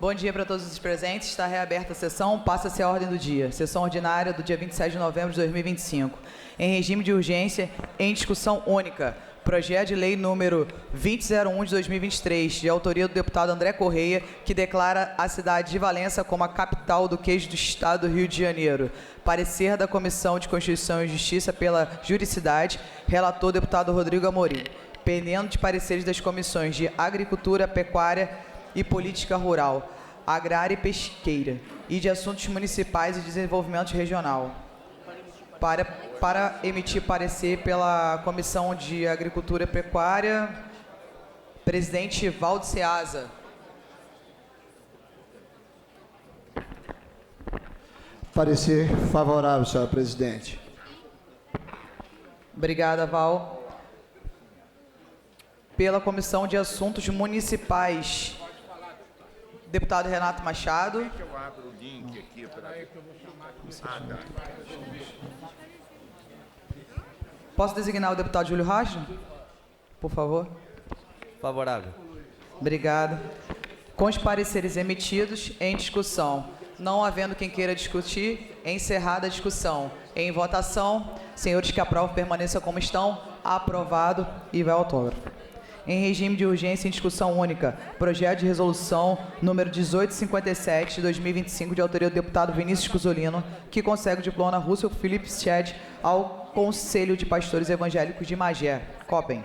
Bom dia para todos os presentes. Está reaberta a sessão. Passa-se a ordem do dia. Sessão ordinária do dia 27 de novembro de 2025. Em regime de urgência, em discussão única. Projeto de lei número 2001 de 2023, de autoria do deputado André Correia, que declara a cidade de Valença como a capital do queijo do estado do Rio de Janeiro. Parecer da Comissão de Constituição e Justiça pela Juricidade. Relator deputado Rodrigo Amorim. Pendendo de pareceres das comissões de Agricultura, Pecuária e Política Rural, Agrária e Pesqueira, e de Assuntos Municipais e Desenvolvimento Regional. Para emitir parecer pela Comissão de Agricultura e Pecuária, presidente Valdo Ceasa. Parecer favorável, senhora presidente. Obrigada, Val. Pela Comissão de Assuntos Municipais, deputado Renato Machado. Deixa eu abro o link aqui para... Posso designar o deputado Júlio Rocha? Por favor. Favorável. Obrigado. Com os pareceres emitidos, em discussão. Não havendo quem queira discutir, encerrada a discussão. Em votação, senhores que aprovam permaneçam como estão. Aprovado e vai ao autógrafo. Em regime de urgência em discussão única, projeto de resolução número 1857 de 2025, de autoria do deputado Vinícius Cusolino, que concede o diploma Russell Phillips Chad ao Conselho de Pastores Evangélicos de Magé, COPEN,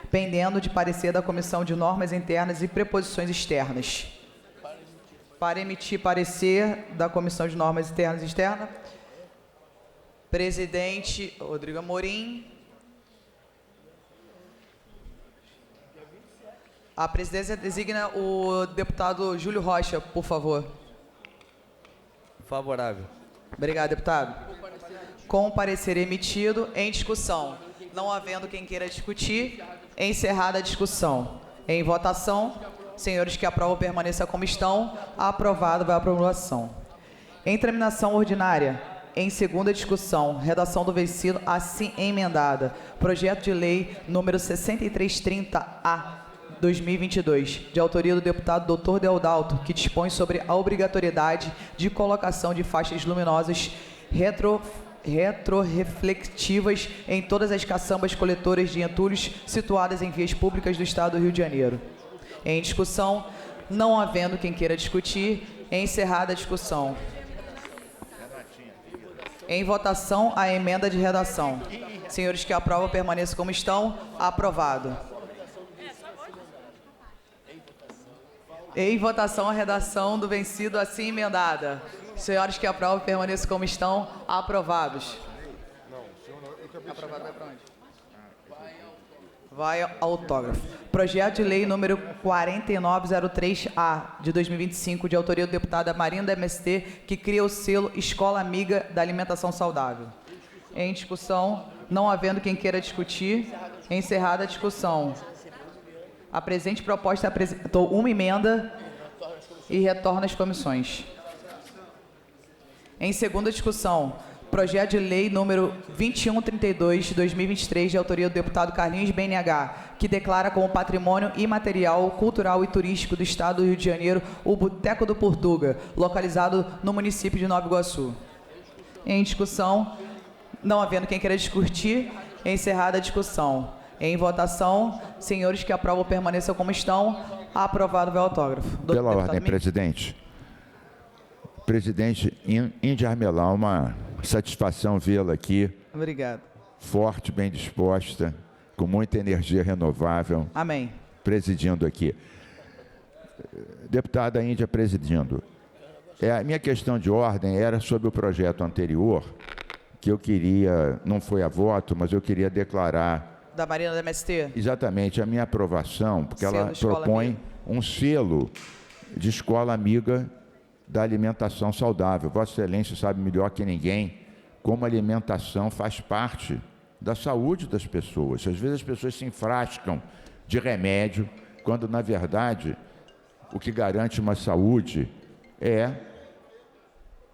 pendendo de parecer da Comissão de Normas Internas e Preposições Externas. Para emitir parecer da Comissão de Normas Internas e Externas, presidente Rodrigo Amorim. A presidência designa o deputado Júlio Rocha, por favor. Favorável. Obrigado, deputado. Com o parecer emitido, em discussão. Não havendo quem queira discutir, encerrada a discussão. Em votação, senhores que aprovam permaneçam como estão. Aprovado, vai à promulgação. Em tramitação ordinária, em segunda discussão, redação do vencido assim emendada. Projeto de lei número 6330-A. 2022, de autoria do deputado Dr. Deodalto, que dispõe sobre a obrigatoriedade de colocação de faixas luminosas retroreflectivas em todas as caçambas coletoras de entulhos situadas em vias públicas do estado do Rio de Janeiro. Em discussão, não havendo quem queira discutir, encerrada a discussão. Em votação, a emenda de redação. Senhores que aprovam, permaneçam como estão. Aprovado. Em votação, a redação do vencido assim emendada. Senhores que aprovam, permaneçam como estão. Aprovados. Aprovado vai para onde? Vai ao autógrafo. Projeto de lei número 4903-A, de 2025, de autoria do deputado Marinho da MST, que cria o selo Escola Amiga da Alimentação Saudável. Em discussão, não havendo quem queira discutir, encerrada a discussão. A presente proposta apresentou uma emenda e retorna às comissões. Em segunda discussão, projeto de lei número 2132 de 2023, de autoria do deputado Carlinhos BNH, que declara como patrimônio imaterial, cultural e turístico do estado do Rio de Janeiro o Boteco do Portuga, localizado no município de Nova Iguaçu. Em discussão, não havendo quem queira discutir, encerrada a discussão. Em votação, senhores que aprovam permaneçam como estão. Aprovado, vai ao autógrafo. Pela ordem, presidente. Presidente Índia Armelau, uma satisfação vê-la aqui. Obrigado. Forte, bem disposta, com muita energia renovável. Amém. Presidindo aqui. Deputada Índia presidindo. A minha questão de ordem era sobre o projeto anterior, que eu queria, não foi a voto, mas eu queria declarar... Da Marina da MST? Exatamente, a minha aprovação, porque Selo ela Escola propõe Amiga. um selo de escola amiga da alimentação saudável. Vossa Excelência sabe melhor que ninguém como a alimentação faz parte da saúde das pessoas. Às vezes as pessoas se enfrascam de remédio, quando, na verdade, o que garante uma saúde é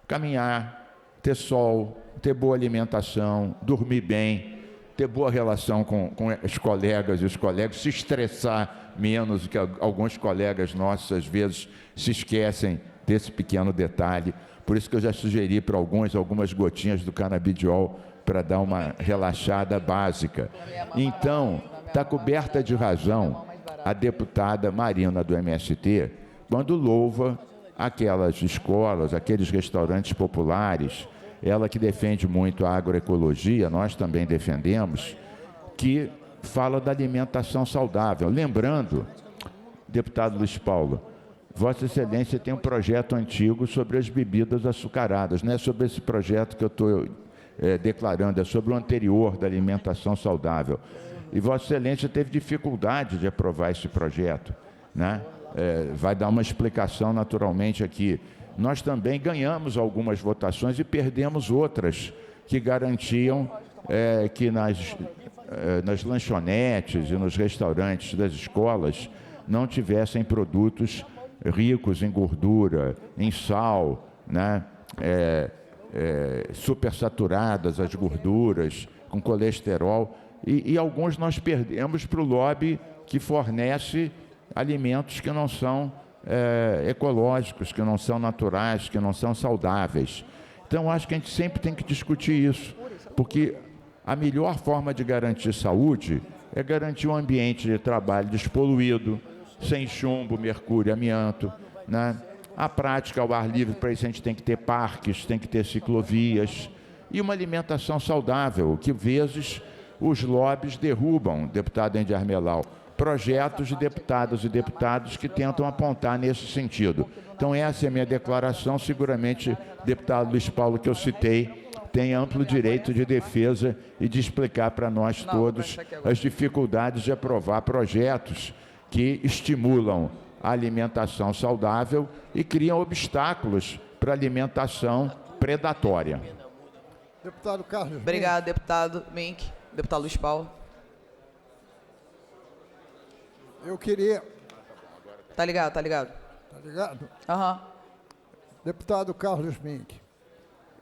caminhar, ter sol, ter boa alimentação, dormir bem. ter boa relação com os colegas e os colegas, se estressar menos, que alguns colegas nossos, às vezes, se esquecem desse pequeno detalhe. Por isso que eu já sugeri para algumas gotinhas do canabidiol para dar uma relaxada básica. Então, está coberta de razão a deputada Marina do MST, quando louva aquelas escolas, aqueles restaurantes populares, ela que defende muito a agroecologia, nós também defendemos, que fala da alimentação saudável. Lembrando, deputado Luiz Paulo, Vossa Excelência tem um projeto antigo sobre as bebidas açucaradas, não é sobre esse projeto que eu estou declarando, é sobre o anterior da alimentação saudável. E Vossa Excelência teve dificuldade de aprovar esse projeto, né? Vai dar uma explicação naturalmente aqui. Nós também ganhamos algumas votações e perdemos outras que garantiam que nas lanchonetes e nos restaurantes das escolas não tivessem produtos ricos em gordura, em sal, né? Supersaturadas as gorduras, com colesterol. E alguns nós perdemos para o lobby que fornece alimentos que não são ecológicos, que não são naturais, que não são saudáveis. Então, acho que a gente sempre tem que discutir isso, porque a melhor forma de garantir saúde é garantir um ambiente de trabalho despoluído, sem chumbo, mercúrio, amianto, né? A prática ao ar livre, para isso a gente tem que ter parques, tem que ter ciclovias e uma alimentação saudável, que vezes os lobbies derrubam, deputado Andy Armelau, projetos de deputadas e deputados que tentam apontar nesse sentido. Então, essa é a minha declaração. Seguramente, deputado Luiz Paulo, que eu citei, tem amplo direito de defesa e de explicar para nós todos as dificuldades de aprovar projetos que estimulam a alimentação saudável e criam obstáculos para a alimentação predatória. Deputado Carlos. Obrigado, deputado Mink. Deputado Luiz Paulo. Eu queria... Tá ligado, tá ligado? Tá ligado? Aham. Deputado Carlos Mink,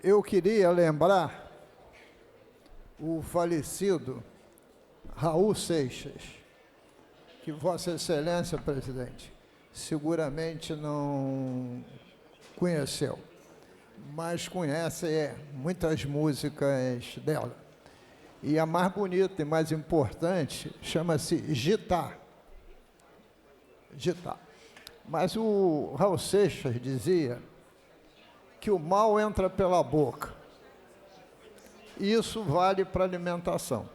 eu queria lembrar o falecido Raul Seixas, que Vossa Excelência, presidente, seguramente não conheceu, mas conhece muitas músicas dela. E a mais bonita e mais importante chama-se Gitá. Gitá. Mas o Raul Seixas dizia que o mal entra pela boca. E isso vale para a alimentação,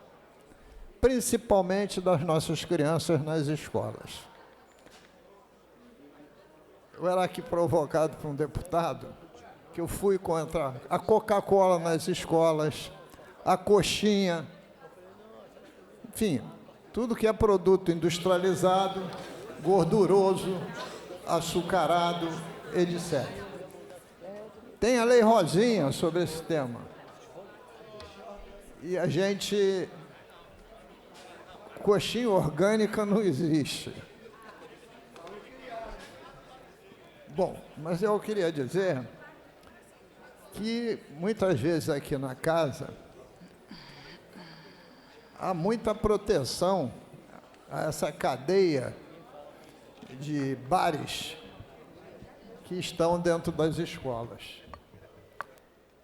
principalmente das nossas crianças nas escolas. Eu era aqui provocado por um deputado que eu fui contra a Coca-Cola nas escolas, a coxinha, enfim, tudo que é produto industrializado, gorduroso, açucarado, etc. Tem a Lei Rosinha sobre esse tema. E a gente... Coxinha orgânica não existe. Bom, mas eu queria dizer que muitas vezes aqui na casa há muita proteção a essa cadeia de bares que estão dentro das escolas.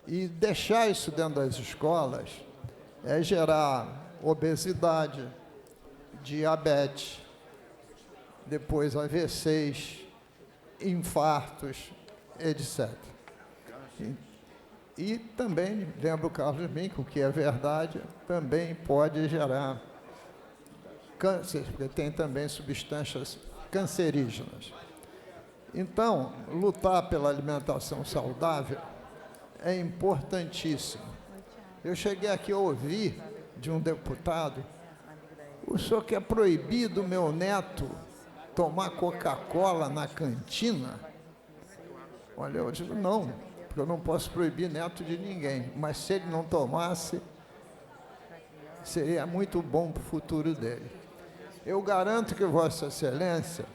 E deixar isso dentro das escolas é gerar obesidade, diabetes, depois AVCs, infartos, etc. E também, lembro o Carlos Mink, o que é verdade, também pode gerar câncer, porque tem também substâncias cancerígenas. Então, lutar pela alimentação saudável é importantíssimo. Eu cheguei aqui a ouvir de um deputado: o senhor quer proibir do meu neto tomar Coca-Cola na cantina? Olha, eu digo, não, porque eu não posso proibir neto de ninguém, mas se ele não tomasse, seria muito bom para o futuro dele. Eu garanto que Vossa Excelência,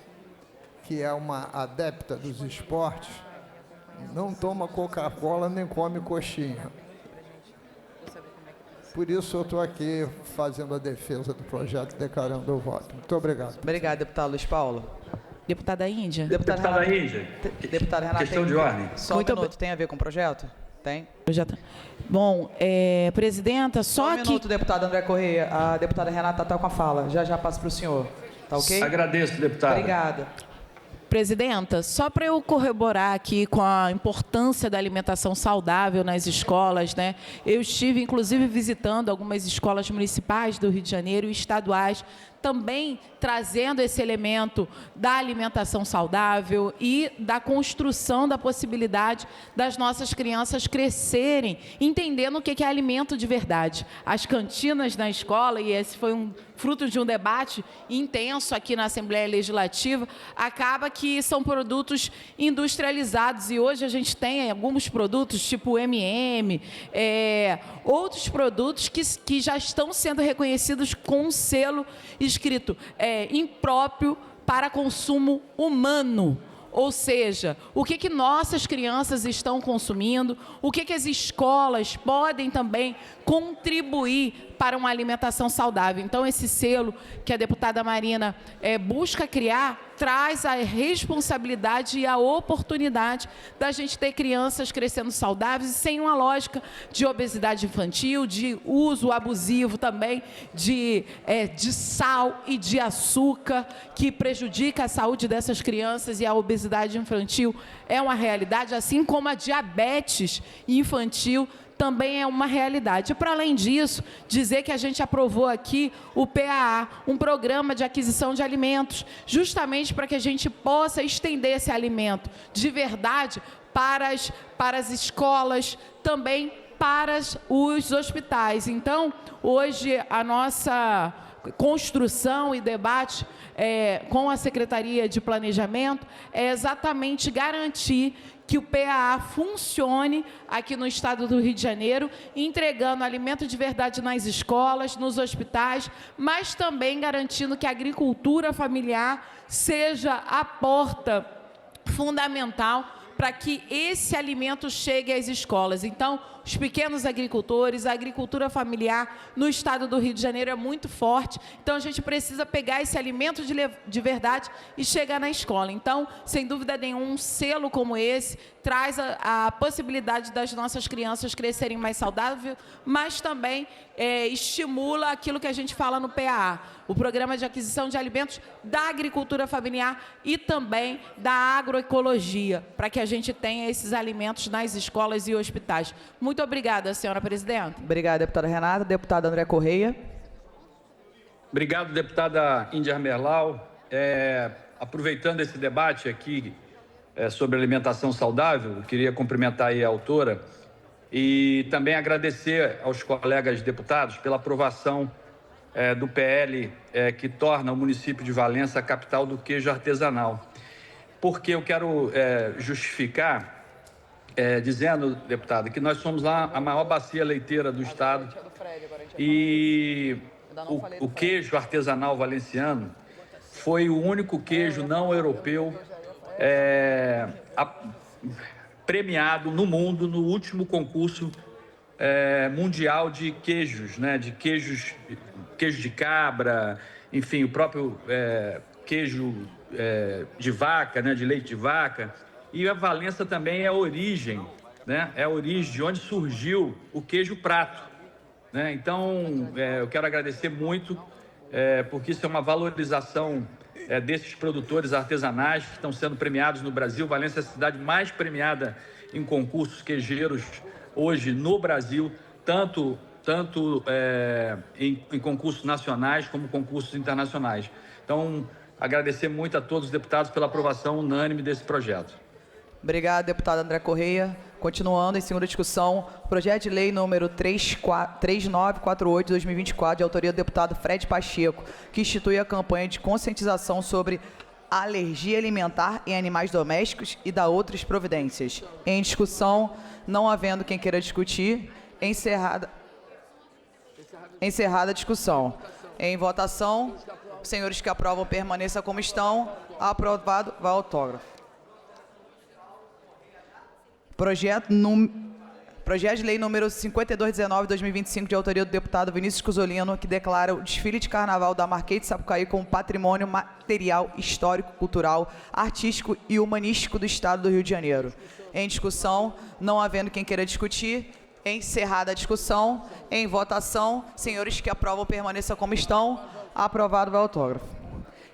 que é uma adepta dos esportes, não toma Coca-Cola nem come coxinha. Por isso eu estou aqui fazendo a defesa do projeto, declarando o voto. Muito obrigado. Obrigado, deputado Luiz Paulo. Deputada Índia. Deputada Índia, Deputada Renata. questão de ordem. Só um minuto, tem a ver com o projeto? Tem? Bom, presidenta, Só um que... minuto, deputado André Correia. A deputada Renata está com a fala. Já passo para o senhor. Tá ok? Agradeço, deputado. Obrigada. Presidenta, só para eu corroborar aqui com a importância da alimentação saudável nas escolas, né? Eu estive, inclusive, visitando algumas escolas municipais do Rio de Janeiro e estaduais, também trazendo esse elemento da alimentação saudável e da construção da possibilidade das nossas crianças crescerem, entendendo o que é alimento de verdade. As cantinas na escola, e esse foi fruto de um debate intenso aqui na Assembleia Legislativa, acaba que são produtos industrializados, e hoje a gente tem alguns produtos, tipo M&M, outros produtos que já estão sendo reconhecidos com um selo escrito impróprio para consumo humano. Ou seja, o que nossas crianças estão consumindo, o que as escolas podem também contribuir para uma alimentação saudável. Então, esse selo que a deputada Marina busca criar, traz a responsabilidade e a oportunidade da gente ter crianças crescendo saudáveis e sem uma lógica de obesidade infantil, de uso abusivo também de sal e de açúcar, que prejudica a saúde dessas crianças, e a obesidade infantil é uma realidade, assim como a diabetes infantil também é uma realidade. Para além disso, dizer que a gente aprovou aqui o PAA, um programa de aquisição de alimentos, justamente para que a gente possa estender esse alimento de verdade para as escolas, também para os hospitais. Então, hoje, a nossa construção e debate com a Secretaria de Planejamento é exatamente garantir que o PAA funcione aqui no estado do Rio de Janeiro, entregando alimento de verdade nas escolas, nos hospitais, mas também garantindo que a agricultura familiar seja a porta fundamental para que esse alimento chegue às escolas. Então, os pequenos agricultores, a agricultura familiar no estado do Rio de Janeiro é muito forte, então a gente precisa pegar esse alimento de verdade e chegar na escola. Então, sem dúvida nenhuma, um selo como esse traz a possibilidade das nossas crianças crescerem mais saudável, mas também estimula aquilo que a gente fala no PAA, o Programa de Aquisição de Alimentos da Agricultura Familiar e também da agroecologia, para que a gente tenha esses alimentos nas escolas e hospitais. Muito obrigada, senhora presidenta. Obrigada, deputada Renata. Deputado André Correia. Obrigado, deputada Índia Armelau. Aproveitando esse debate aqui sobre alimentação saudável, eu queria cumprimentar aí a autora e também agradecer aos colegas deputados pela aprovação do PL que torna o município de Valença a capital do queijo artesanal. Porque eu quero justificar dizendo, deputada, que nós somos lá a maior bacia leiteira do estado e o queijo artesanal valenciano foi o único queijo não europeu premiado no mundo no último concurso mundial de queijos, né? De queijo de cabra, enfim, o próprio queijo de vaca, né? De leite de vaca. E a Valença também é a origem, né? É a origem de onde surgiu o queijo prato, né? Então, eu quero agradecer muito, porque isso é uma valorização desses produtores artesanais que estão sendo premiados no Brasil. Valença é a cidade mais premiada em concursos queijeiros hoje no Brasil, tanto em concursos nacionais como concursos internacionais. Então, agradecer muito a todos os deputados pela aprovação unânime desse projeto. Obrigado, deputado André Correia. Continuando, em segunda discussão, projeto de lei número 3948 de 2024, de autoria do deputado Fred Pacheco, que institui a campanha de conscientização sobre alergia alimentar em animais domésticos e dá outras providências. Em discussão, não havendo quem queira discutir, encerrada a discussão. Em votação, os senhores que aprovam permaneçam como estão. Aprovado, vai ao autógrafo. Projeto Projeto de lei número 5219/2025, de autoria do deputado Vinícius Cusolino, que declara o desfile de carnaval da Marquês de Sapucaí como patrimônio material, histórico, cultural, artístico e humanístico do Estado do Rio de Janeiro. Em discussão, não havendo quem queira discutir, encerrada a discussão, em votação, senhores que aprovam permaneçam como estão. Aprovado, vai autógrafo.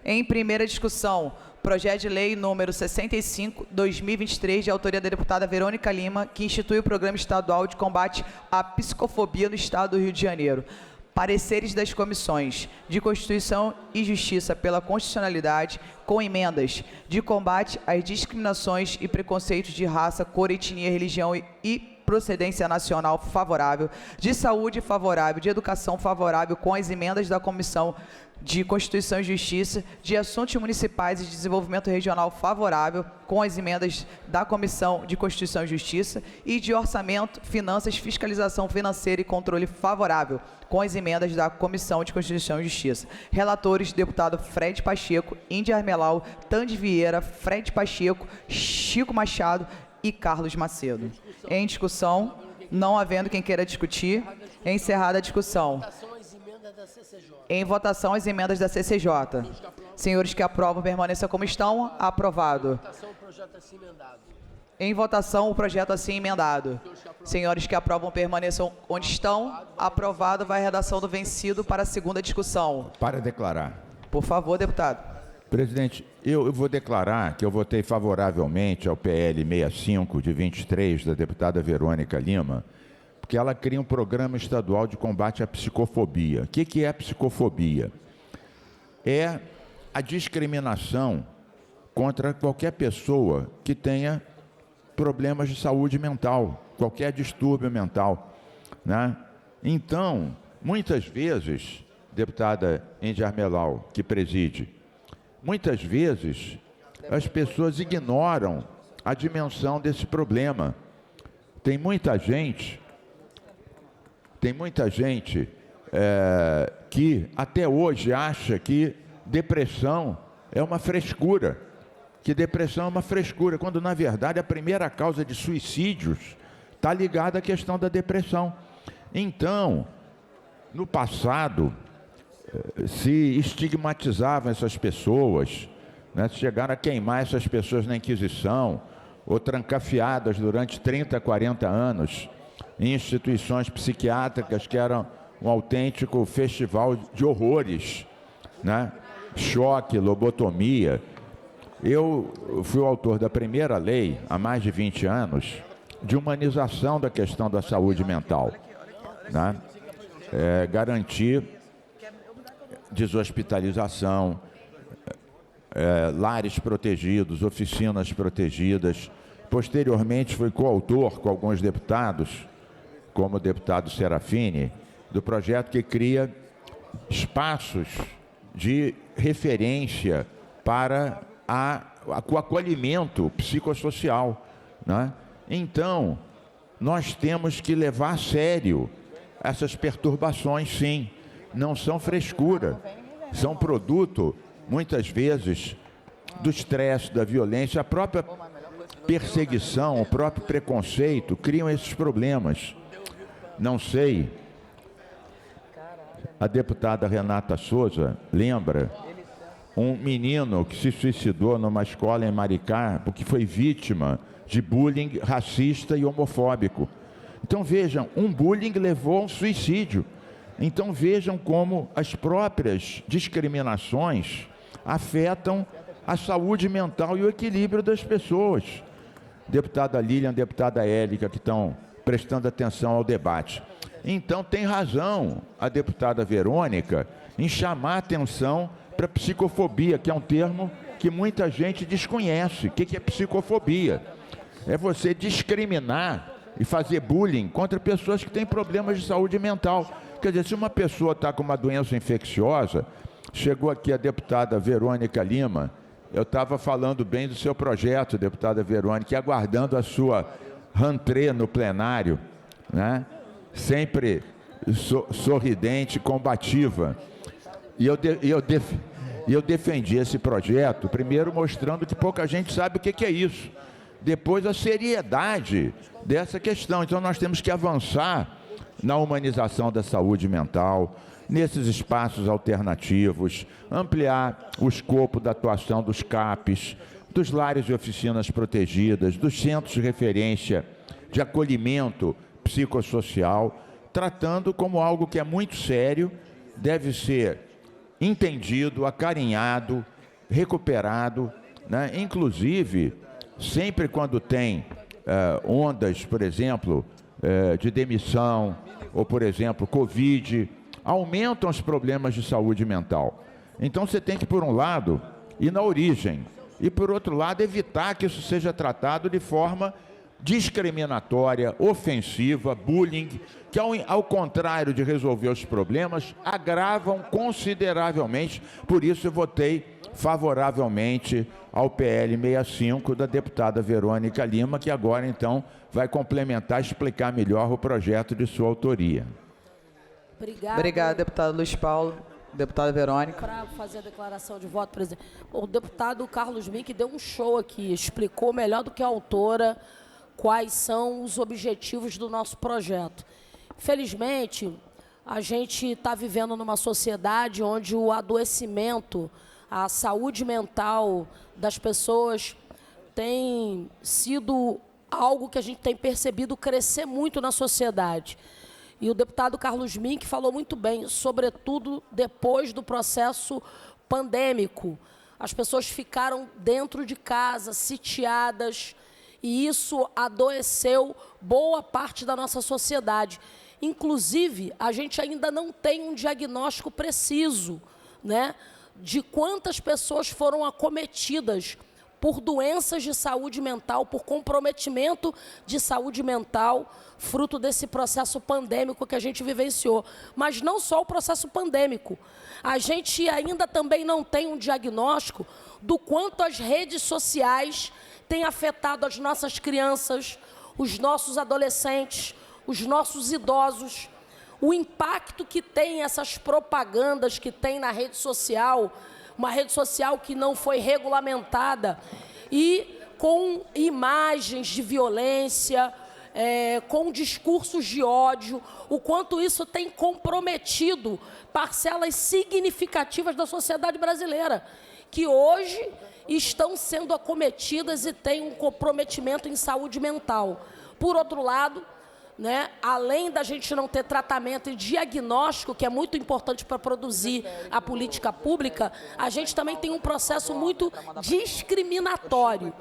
Em primeira discussão, projeto de lei número 65/2023, de autoria da deputada Verônica Lima, que institui o Programa Estadual de Combate à Psicofobia no Estado do Rio de Janeiro. Pareceres das comissões de Constituição e Justiça pela Constitucionalidade, com emendas, de combate às discriminações e preconceitos de raça, cor, etnia, religião e procedência nacional favorável, de saúde favorável, de educação favorável, com as emendas da Comissão de Constituição e Justiça, de Assuntos Municipais e de Desenvolvimento Regional favorável, com as emendas da Comissão de Constituição e Justiça, e de Orçamento, Finanças, Fiscalização Financeira e Controle favorável, com as emendas da Comissão de Constituição e Justiça. Relatores, deputado Fred Pacheco, Índia Armelau, Tandy Vieira, Fred Pacheco, Chico Machado e Carlos Macedo. Em discussão, não havendo quem queira discutir, encerrada a discussão. Em votação, as emendas da CCJ. Senhores que aprovam, permaneçam como estão. Aprovado. Em votação, o projeto assim emendado. Senhores que aprovam, permaneçam onde estão. Aprovado, vai a redação do vencido para a segunda discussão. Para declarar. Por favor, deputado. Presidente, eu vou declarar que eu votei favoravelmente ao PL 65 de 23 da deputada Verônica Lima, porque ela cria um programa estadual de combate à psicofobia. O que é a psicofobia? É a discriminação contra qualquer pessoa que tenha problemas de saúde mental, qualquer distúrbio mental, né? Então, muitas vezes, deputada Índia Armelau, que preside, muitas vezes as pessoas ignoram a dimensão desse problema. Tem muita gente que até hoje acha que depressão é uma frescura, quando na verdade a primeira causa de suicídios está ligada à questão da depressão. Então, no passado, se estigmatizavam essas pessoas, né? Chegaram a queimar essas pessoas na Inquisição, ou trancafiadas durante 30, 40 anos em instituições psiquiátricas que eram um autêntico festival de horrores, né? Choque, lobotomia. Eu fui o autor da primeira lei, há mais de 20 anos, de humanização da questão da saúde mental, né? Garantir deshospitalização, lares protegidos, oficinas protegidas. Posteriormente, fui coautor com alguns deputados, como o deputado Serafini, do projeto que cria espaços de referência para o acolhimento psicossocial, né? Então, nós temos que levar a sério essas perturbações, sim. Não são frescura, são produto, muitas vezes, do estresse, da violência, a própria perseguição, o próprio preconceito criam esses problemas. Não sei, a deputada Renata Souza lembra um menino que se suicidou numa escola em Maricá porque foi vítima de bullying racista e homofóbico. Então vejam, um bullying levou a um suicídio. Então vejam como as próprias discriminações afetam a saúde mental e o equilíbrio das pessoas. Deputada Lilian, deputada Élica, que estão prestando atenção ao debate. Então tem razão a deputada Verônica em chamar a atenção para a psicofobia, que é um termo que muita gente desconhece. O que é psicofobia? É você discriminar e fazer bullying contra pessoas que têm problemas de saúde mental. Quer dizer, se uma pessoa está com uma doença infecciosa, chegou aqui a deputada Verônica Lima, eu estava falando bem do seu projeto, deputada Verônica, e aguardando a sua rentrée no plenário, né? Sempre sorridente, combativa. E eu defendi esse projeto, primeiro mostrando que pouca gente sabe o que é isso. Depois, a seriedade dessa questão. Então, nós temos que avançar na humanização da saúde mental, nesses espaços alternativos, ampliar o escopo da atuação dos CAPs, dos lares e oficinas protegidas, dos centros de referência de acolhimento psicossocial, tratando como algo que é muito sério, deve ser entendido, acarinhado, recuperado, né? Inclusive, sempre quando tem ondas, por exemplo, de demissão, ou, por exemplo, Covid, aumentam os problemas de saúde mental. Então, você tem que, por um lado, ir na origem, e, por outro lado, evitar que isso seja tratado de forma discriminatória, ofensiva, bullying, que, ao contrário de resolver os problemas, agravam consideravelmente. Por isso, eu votei favoravelmente ao PL 65 da deputada Verônica Lima, que agora, então, vai complementar, explicar melhor o projeto de sua autoria. Obrigada, deputado Luiz Paulo. Deputada Verônica. Para fazer a declaração de voto, presidente. O deputado Carlos Mink deu um show aqui, explicou melhor do que a autora quais são os objetivos do nosso projeto. Infelizmente, a gente está vivendo numa sociedade onde o adoecimento, a saúde mental das pessoas tem sido algo que a gente tem percebido crescer muito na sociedade. E o deputado Carlos Mink falou muito bem, sobretudo depois do processo pandêmico. As pessoas ficaram dentro de casa, sitiadas, e isso adoeceu boa parte da nossa sociedade. Inclusive, a gente ainda não tem um diagnóstico preciso, né, de quantas pessoas foram acometidas por doenças de saúde mental, por comprometimento de saúde mental, fruto desse processo pandêmico que a gente vivenciou. Mas não só o processo pandêmico. A gente ainda também não tem um diagnóstico do quanto as redes sociais têm afetado as nossas crianças, os nossos adolescentes, os nossos idosos. O impacto que tem essas propagandas que tem na rede social, uma rede social que não foi regulamentada e com imagens de violência, com discursos de ódio, o quanto isso tem comprometido parcelas significativas da sociedade brasileira, que hoje estão sendo acometidas e têm um comprometimento em saúde mental. Por outro lado, né, além da gente não ter tratamento e diagnóstico, que é muito importante para produzir a política pública, a gente também tem um processo muito discriminatório.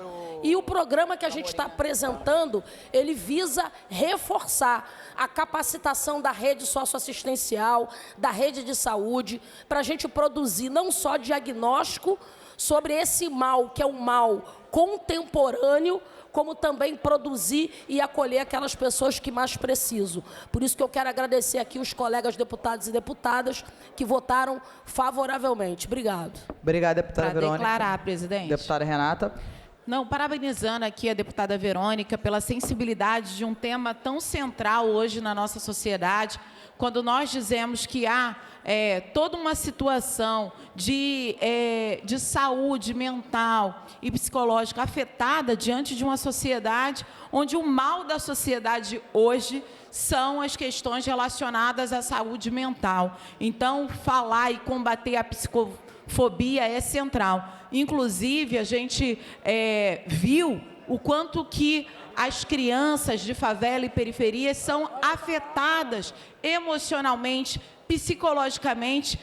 E o programa que a gente está apresentando, ele visa reforçar a capacitação da rede socioassistencial, da rede de saúde, para a gente produzir não só diagnóstico sobre esse mal, que é um mal contemporâneo, como também produzir e acolher aquelas pessoas que mais precisam. Por isso que eu quero agradecer aqui os colegas deputados e deputadas que votaram favoravelmente. Obrigado. Obrigada, deputada Para Verônica. declarar, presidente. Deputada Renata. Não, parabenizando aqui a deputada Verônica pela sensibilidade de um tema tão central hoje na nossa sociedade, quando nós dizemos que há toda uma situação de saúde mental e psicológica afetada diante de uma sociedade onde o mal da sociedade hoje são as questões relacionadas à saúde mental. Então, falar e combater a psicofobia é central. Inclusive, a gente viu o quanto que as crianças de favela e periferia são afetadas emocionalmente, psicologicamente,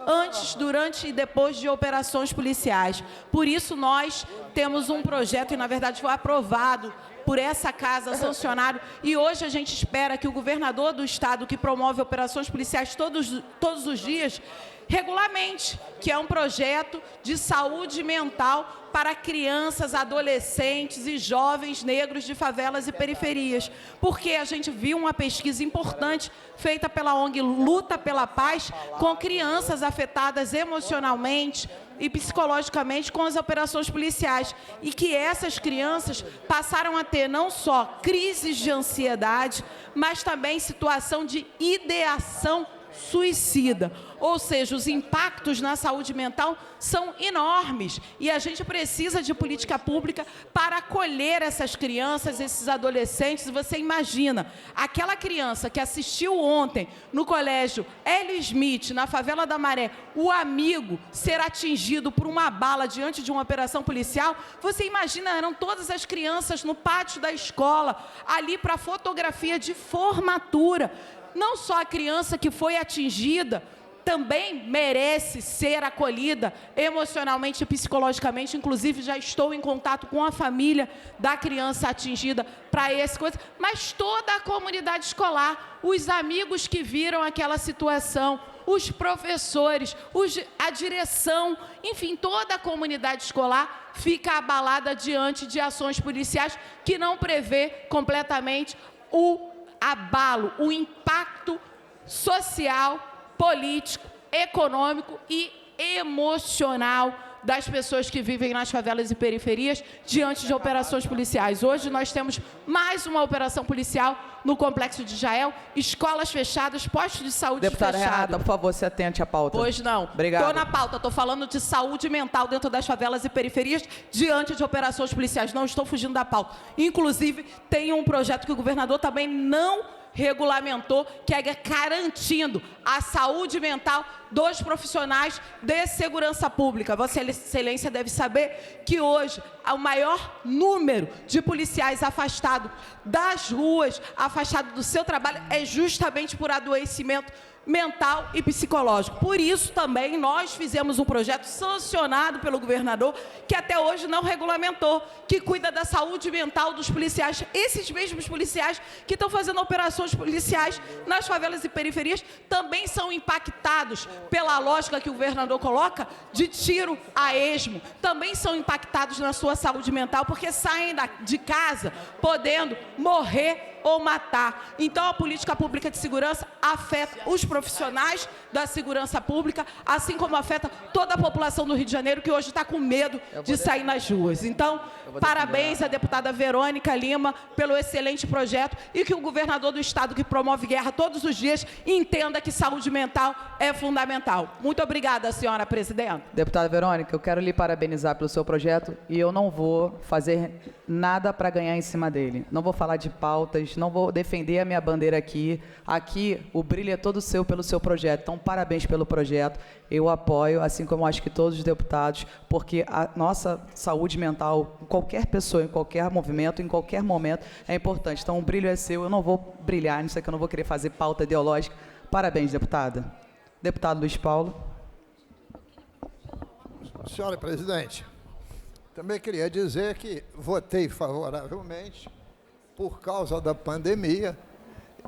antes, durante e depois de operações policiais. Por isso, nós temos um projeto, e na verdade foi aprovado por essa casa, sancionado, e hoje a gente espera que o governador do estado, que promove operações policiais todos os dias, regulamente, que é um projeto de saúde mental para crianças, adolescentes e jovens negros de favelas e periferias. Porque a gente viu uma pesquisa importante feita pela ONG Luta pela Paz com crianças afetadas emocionalmente e psicologicamente com as operações policiais. E que essas crianças passaram a ter não só crises de ansiedade, mas também situação de ideação suicida. Ou seja, os impactos na saúde mental são enormes e a gente precisa de política pública para acolher essas crianças, esses adolescentes. Você imagina, aquela criança que assistiu ontem no colégio Hélio Smith, na favela da Maré, o amigo ser atingido por uma bala diante de uma operação policial. Você imagina, eram todas as crianças no pátio da escola, ali para fotografia de formatura. Não só a criança que foi atingida também merece ser acolhida emocionalmente e psicologicamente. Inclusive, já estou em contato com a família da criança atingida para essa coisa. Mas toda a comunidade escolar, os amigos que viram aquela situação, os professores, a direção, enfim, toda a comunidade escolar fica abalada diante de ações policiais que não prevê completamente o abalo, o impacto social, político, econômico e emocional das pessoas que vivem nas favelas e periferias diante de operações policiais. Hoje nós temos mais uma operação policial no Complexo de Jael, escolas fechadas, postos de saúde Deputada fechados. Renata, por favor, se atente à pauta. Pois não. Obrigado. Estou na pauta, estou falando de saúde mental dentro das favelas e periferias diante de operações policiais. Não estou fugindo da pauta. Inclusive, tem um projeto que o governador também não regulamentou, que é garantindo a saúde mental dos profissionais de segurança pública. Vossa Excelência deve saber que hoje o maior número de policiais afastados das ruas, afastados do seu trabalho, é justamente por adoecimento mental e psicológico. Por isso também nós fizemos um projeto sancionado pelo governador que até hoje não regulamentou, que cuida da saúde mental dos policiais. Esses mesmos policiais que estão fazendo operações policiais nas favelas e periferias também são impactados pela lógica que o governador coloca de tiro a esmo. Também são impactados na sua saúde mental porque saem de casa podendo morrer ou matar. Então, a política pública de segurança afeta os profissionais da segurança pública, assim como afeta toda a população do Rio de Janeiro, que hoje está com medo de sair nas ruas. Então, parabéns à deputada Verônica Lima pelo excelente projeto e que o governador do estado, que promove guerra todos os dias, entenda que saúde mental é fundamental. Muito obrigada, senhora presidenta. Deputada Verônica, eu quero lhe parabenizar pelo seu projeto e eu não vou fazer nada para ganhar em cima dele. Não vou falar de pautas, não vou defender a minha bandeira aqui. Aqui, o brilho é todo seu pelo seu projeto. Então, parabéns pelo projeto. Eu apoio, assim como acho que todos os deputados, porque a nossa saúde mental, qualquer pessoa, em qualquer movimento, em qualquer momento, é importante. Então, o brilho é seu. Eu não vou brilhar nisso aqui, eu não vou querer fazer pauta ideológica. Parabéns, deputada. Deputado Luiz Paulo. Senhora presidente, também queria dizer que votei favoravelmente por causa da pandemia.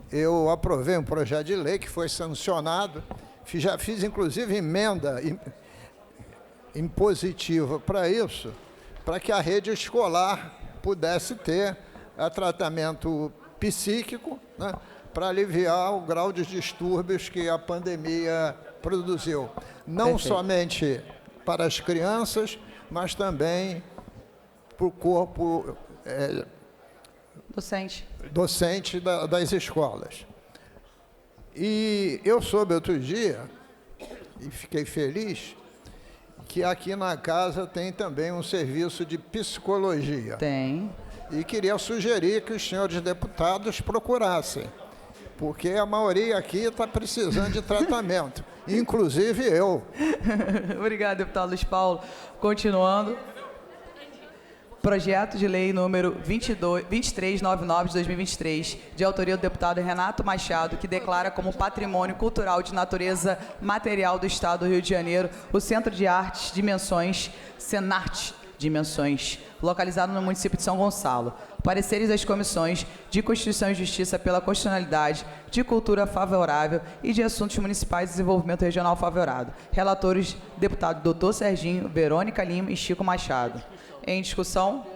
Eu aprovei um projeto de lei que foi sancionado, já fiz inclusive emenda impositiva para isso, para que a rede escolar pudesse ter tratamento psíquico, né, para aliviar o grau de distúrbios que a pandemia produziu. Não Perfeito. somente para as crianças, mas também para o corpo docente das escolas. E eu soube outro dia, e fiquei feliz, que aqui na casa tem também um serviço de psicologia. Tem. E queria sugerir que os senhores deputados procurassem, porque a maioria aqui está precisando de tratamento, inclusive eu. Obrigado, deputado Luiz Paulo. Continuando. Projeto de lei número 2399 de 2023, de autoria do deputado Renato Machado, que declara como patrimônio cultural de natureza material do Estado do Rio de Janeiro o Centro de Artes Dimensões, Senarte Dimensões, localizado no município de São Gonçalo. Pareceres das comissões de Constituição e Justiça pela Constitucionalidade, de Cultura favorável e de Assuntos Municipais e Desenvolvimento Regional favorável. Relatores, deputado Dr. Serginho, Verônica Lima e Chico Machado. Em discussão?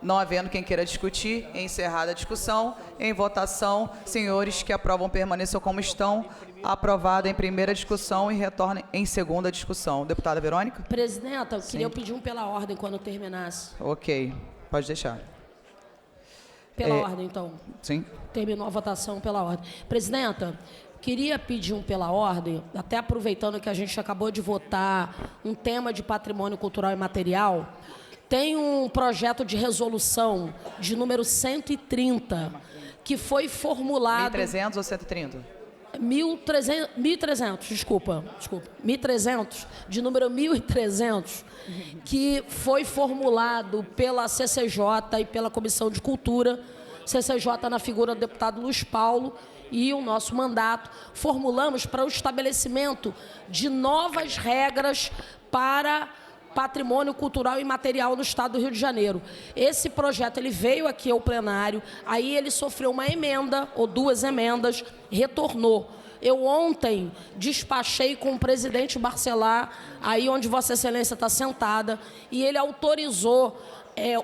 Não havendo quem queira discutir, encerrada a discussão. Em votação, senhores que aprovam permaneçam como estão. Aprovado em primeira discussão e retornem em segunda discussão. Deputada Verônica? Presidenta, eu queria pedir um pela ordem quando eu terminasse. Ok, pode deixar. Pela ordem, então. Sim. Terminou a votação pela ordem. Presidenta, Queria pedir pela ordem, até aproveitando que a gente acabou de votar um tema de patrimônio cultural e material, tem um projeto de resolução de número 130, que foi formulado... 1.300 ou 130? 1.300, desculpa, 1.300, de número 1.300, que foi formulado pela CCJ e pela Comissão de Cultura, CCJ na figura do deputado Luiz Paulo, e o nosso mandato, formulamos para o estabelecimento de novas regras para patrimônio cultural e material no Estado do Rio de Janeiro. Esse projeto ele veio aqui ao plenário, aí ele sofreu uma emenda, ou 2 emendas, retornou. Eu ontem despachei com o presidente Barcelar, aí onde Vossa Excelência está sentada, e ele autorizou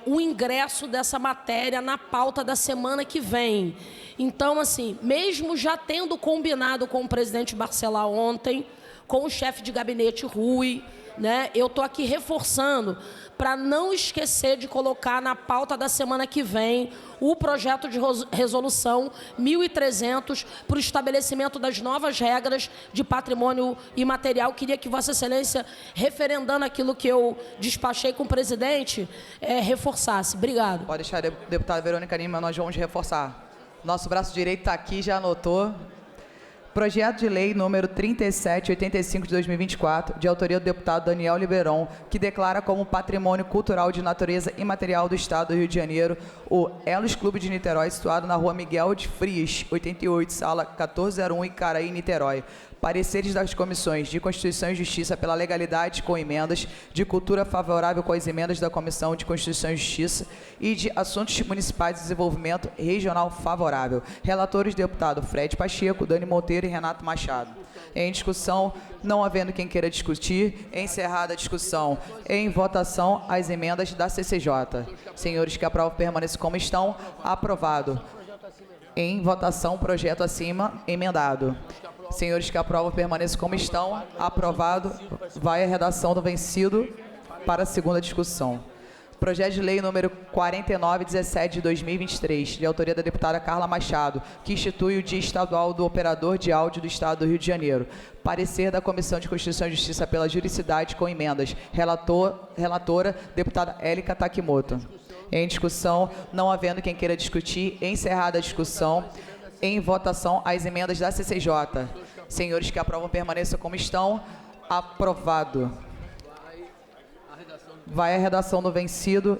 o ingresso dessa matéria na pauta da semana que vem. Então, assim, mesmo já tendo combinado com o presidente Barcelar ontem, com o chefe de gabinete Rui, né, eu estou aqui reforçando para não esquecer de colocar na pauta da semana que vem o projeto de resolução 1.300 para o estabelecimento das novas regras de patrimônio imaterial. Queria que Vossa Excelência, referendando aquilo que eu despachei com o presidente, reforçasse. Obrigado. Pode deixar, deputada Verônica Lima, nós vamos reforçar. Nosso braço direito está aqui, já anotou. Projeto de lei número 3785 de 2024, de autoria do deputado Daniel Liberon, que declara como patrimônio cultural de natureza imaterial do Estado do Rio de Janeiro o Elos Clube de Niterói, situado na rua Miguel de Frias, 88, sala 1401, Icaraí, Niterói. Pareceres das comissões de Constituição e Justiça pela legalidade com emendas, de cultura favorável com as emendas da Comissão de Constituição e Justiça e de Assuntos Municipais de Desenvolvimento Regional favorável. Relatores, deputado Fred Pacheco, Dani Monteiro e Renato Machado. Em discussão, não havendo quem queira discutir, encerrada a discussão. Em votação, as emendas da CCJ. Senhores que aprovam, permaneçam como estão. Aprovado. Em votação, projeto acima, emendado. Senhores que aprovam, permaneçam como estão. Aprovado. Vai a redação do vencido para a segunda discussão. Projeto de lei número 4917 de 2023, de autoria da deputada Carla Machado, que institui o Dia Estadual do Operador de Áudio do Estado do Rio de Janeiro. Parecer da Comissão de Constituição e Justiça pela juridicidade com emendas. Relatora, deputada Élica Takimoto. Em discussão, não havendo quem queira discutir, encerrada a discussão. Em votação, as emendas da CCJ. Senhores que aprovam, permaneçam como estão. Aprovado. Vai a redação do vencido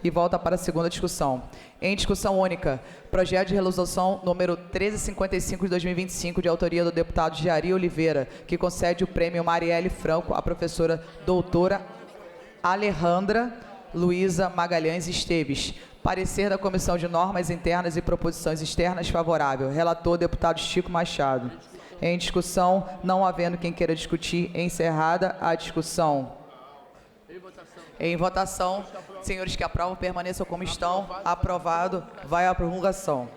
e volta para a segunda discussão. Em discussão única, projeto de resolução número 1355 de 2025, de autoria do deputado Jari Oliveira, que concede o prêmio Marielle Franco à professora doutora Alejandra Luísa Magalhães Esteves. Parecer da Comissão de Normas Internas e Proposições Externas favorável. Relator, deputado Chico Machado. Em discussão, não havendo quem queira discutir, encerrada a discussão. Em votação, senhores que aprovam, permaneçam como estão. Aprovado. Vai à prorrogação.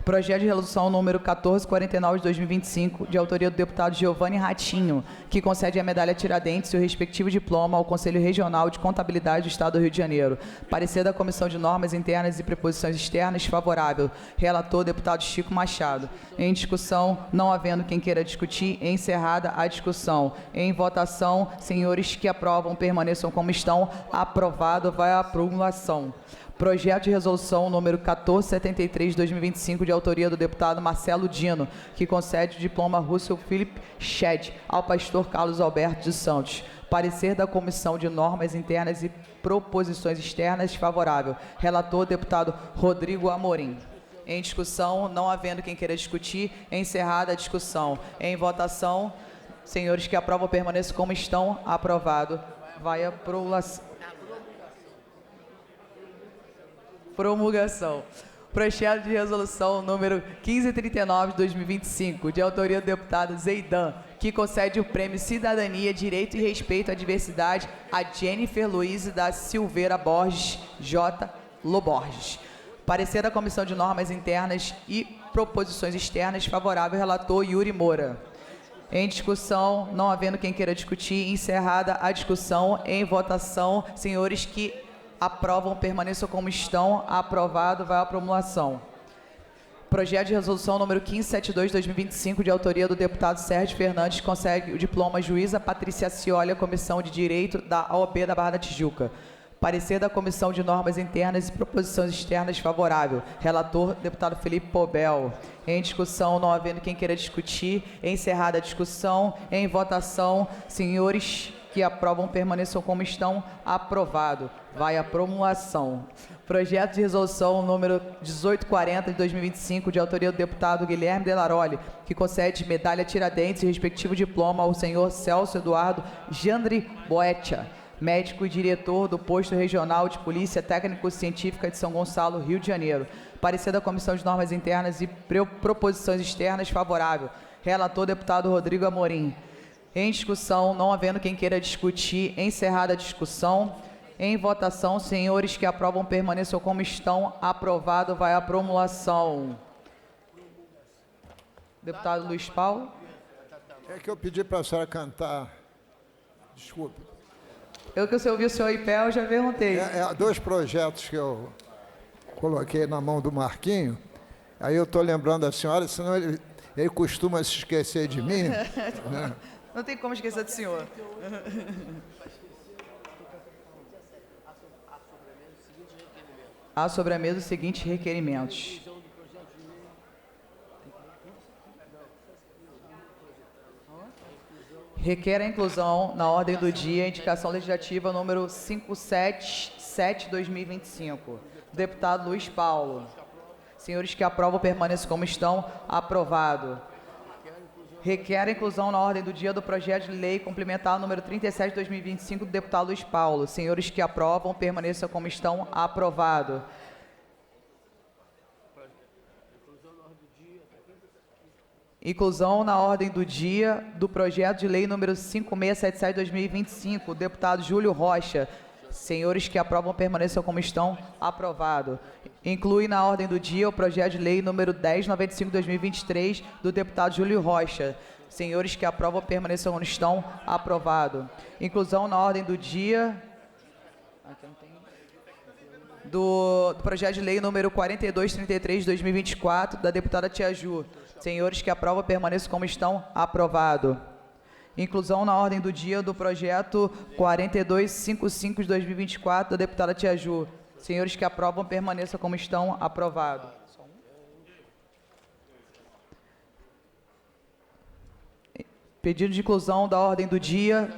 Projeto de resolução número 1449 de 2025, de autoria do deputado Giovanni Ratinho, que concede a medalha Tiradentes e o respectivo diploma ao Conselho Regional de Contabilidade do Estado do Rio de Janeiro. Parecer da Comissão de Normas Internas e Preposições Externas favorável. Relator, deputado Chico Machado. Em discussão, não havendo quem queira discutir, encerrada a discussão. Em votação, senhores que aprovam, permaneçam como estão. Aprovado. Vai à promulgação. Projeto de resolução número 1473 de 2025, de autoria do deputado Marcelo Dino, que concede o diploma Russell Philip Shed ao pastor Carlos Alberto de Santos. Parecer da Comissão de Normas Internas e Proposições Externas favorável. Relator, deputado Rodrigo Amorim. Em discussão, não havendo quem queira discutir, encerrada a discussão. Em votação, senhores que aprovam, permaneçam como estão. Aprovado. Vai a promulgação. Projeto de resolução número 1539 de 2025, de autoria do deputado Zeidan, que concede o prêmio Cidadania, Direito e Respeito à Diversidade a Jennifer Luiz da Silveira Borges J. Loborges. Parecer da Comissão de Normas Internas e Proposições Externas favorável. Relator Yuri Moura. Em discussão, não havendo quem queira discutir, encerrada a discussão. Em votação, senhores que aprovam, permaneçam como estão. Aprovado. Vai à promulgação. Projeto de resolução número 1572/2025, de autoria do deputado Sérgio Fernandes, concede o diploma juíza Patrícia Cioli à Comissão de Direito da AOB da Barra da Tijuca. Parecer da Comissão de Normas Internas e Proposições Externas favorável. Relator, deputado Felipe Pobel. Em discussão, não havendo quem queira discutir. Encerrada a discussão. Em votação, senhores que aprovam permaneçam como estão. Aprovado. Vai à promulgação. Projeto de resolução número 1840 de 2025, de autoria do deputado Guilherme Delaroli, que concede medalha Tiradentes e respectivo diploma ao senhor Celso Eduardo Jandri Boetia, médico e diretor do Posto Regional de Polícia Técnico-Científica de São Gonçalo, Rio de Janeiro. Parecer da Comissão de Normas Internas e Proposições Externas favorável. Relator, deputado Rodrigo Amorim. Em discussão, não havendo quem queira discutir, encerrada a discussão. Em votação, senhores que aprovam permaneçam como estão. Aprovado, vai à promulgação. Deputado Luiz Paulo. É que eu pedi para a senhora cantar. Desculpe. Eu que ouvi o senhor em pé, eu já perguntei. Dois projetos que eu coloquei na mão do Marquinho. Aí eu estou lembrando a senhora, senão ele costuma se esquecer de mim. Né? Não tem como esquecer do senhor. Há sobre a mesa os seguintes requerimentos. Requer a inclusão na ordem do dia a indicação legislativa número 577/2025. Deputado Luiz Paulo. Senhores que aprovam permaneçam como estão. Aprovado. Requer a inclusão na ordem do dia do projeto de lei complementar número 37/2025 do deputado Luiz Paulo. Senhores que aprovam, permaneçam como estão. Aprovado. Inclusão na ordem do dia do projeto de lei número 5677/2025 do deputado Júlio Rocha. Senhores que aprovam, permaneçam como estão. Aprovado. Inclui na ordem do dia o projeto de lei número 1095/2023 do deputado Júlio Rocha. Senhores que aprovam, permaneçam como estão. Aprovado. Inclusão na ordem do dia do projeto de lei número 4233/2024 da deputada Tia Ju. Senhores que aprovam, permaneçam como estão. Aprovado. Inclusão na ordem do dia do projeto 4255 de 2024 da deputada Tia Ju. Senhores que aprovam, permaneçam como estão. Aprovado. Pedido de inclusão da ordem do dia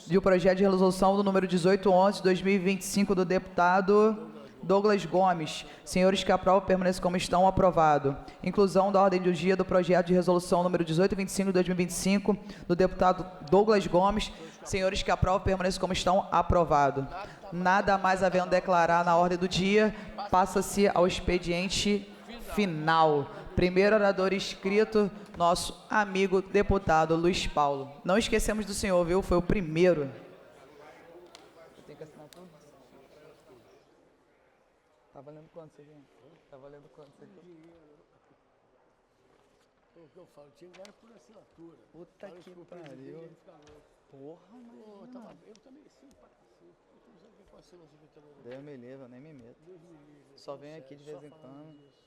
do projeto de resolução do número 1811 de 2025 do deputado Douglas Gomes. Senhores que aprovam, permaneçam como estão. Aprovado. Inclusão da ordem do dia do projeto de resolução número 1825 de 2025 do deputado Douglas Gomes. Senhores que aprovam, permaneçam como estão. Aprovado. Nada mais havendo declarar na ordem do dia, passa-se ao expediente final. Primeiro orador inscrito, nosso amigo deputado Luiz Paulo. Não esquecemos do senhor, viu? Foi o primeiro. Tem que assinar tudo? Tá valendo quanto isso aqui? Tá valendo quanto isso aqui? O que eu falo, tinha que ganhar por assinatura. Puta que pariu. Porra, mano. Eu também sim, para cacete. Eu tô usando que eu assino a secretaria. Deus me livre, eu nem me meto. Só venho aqui de vez em quando.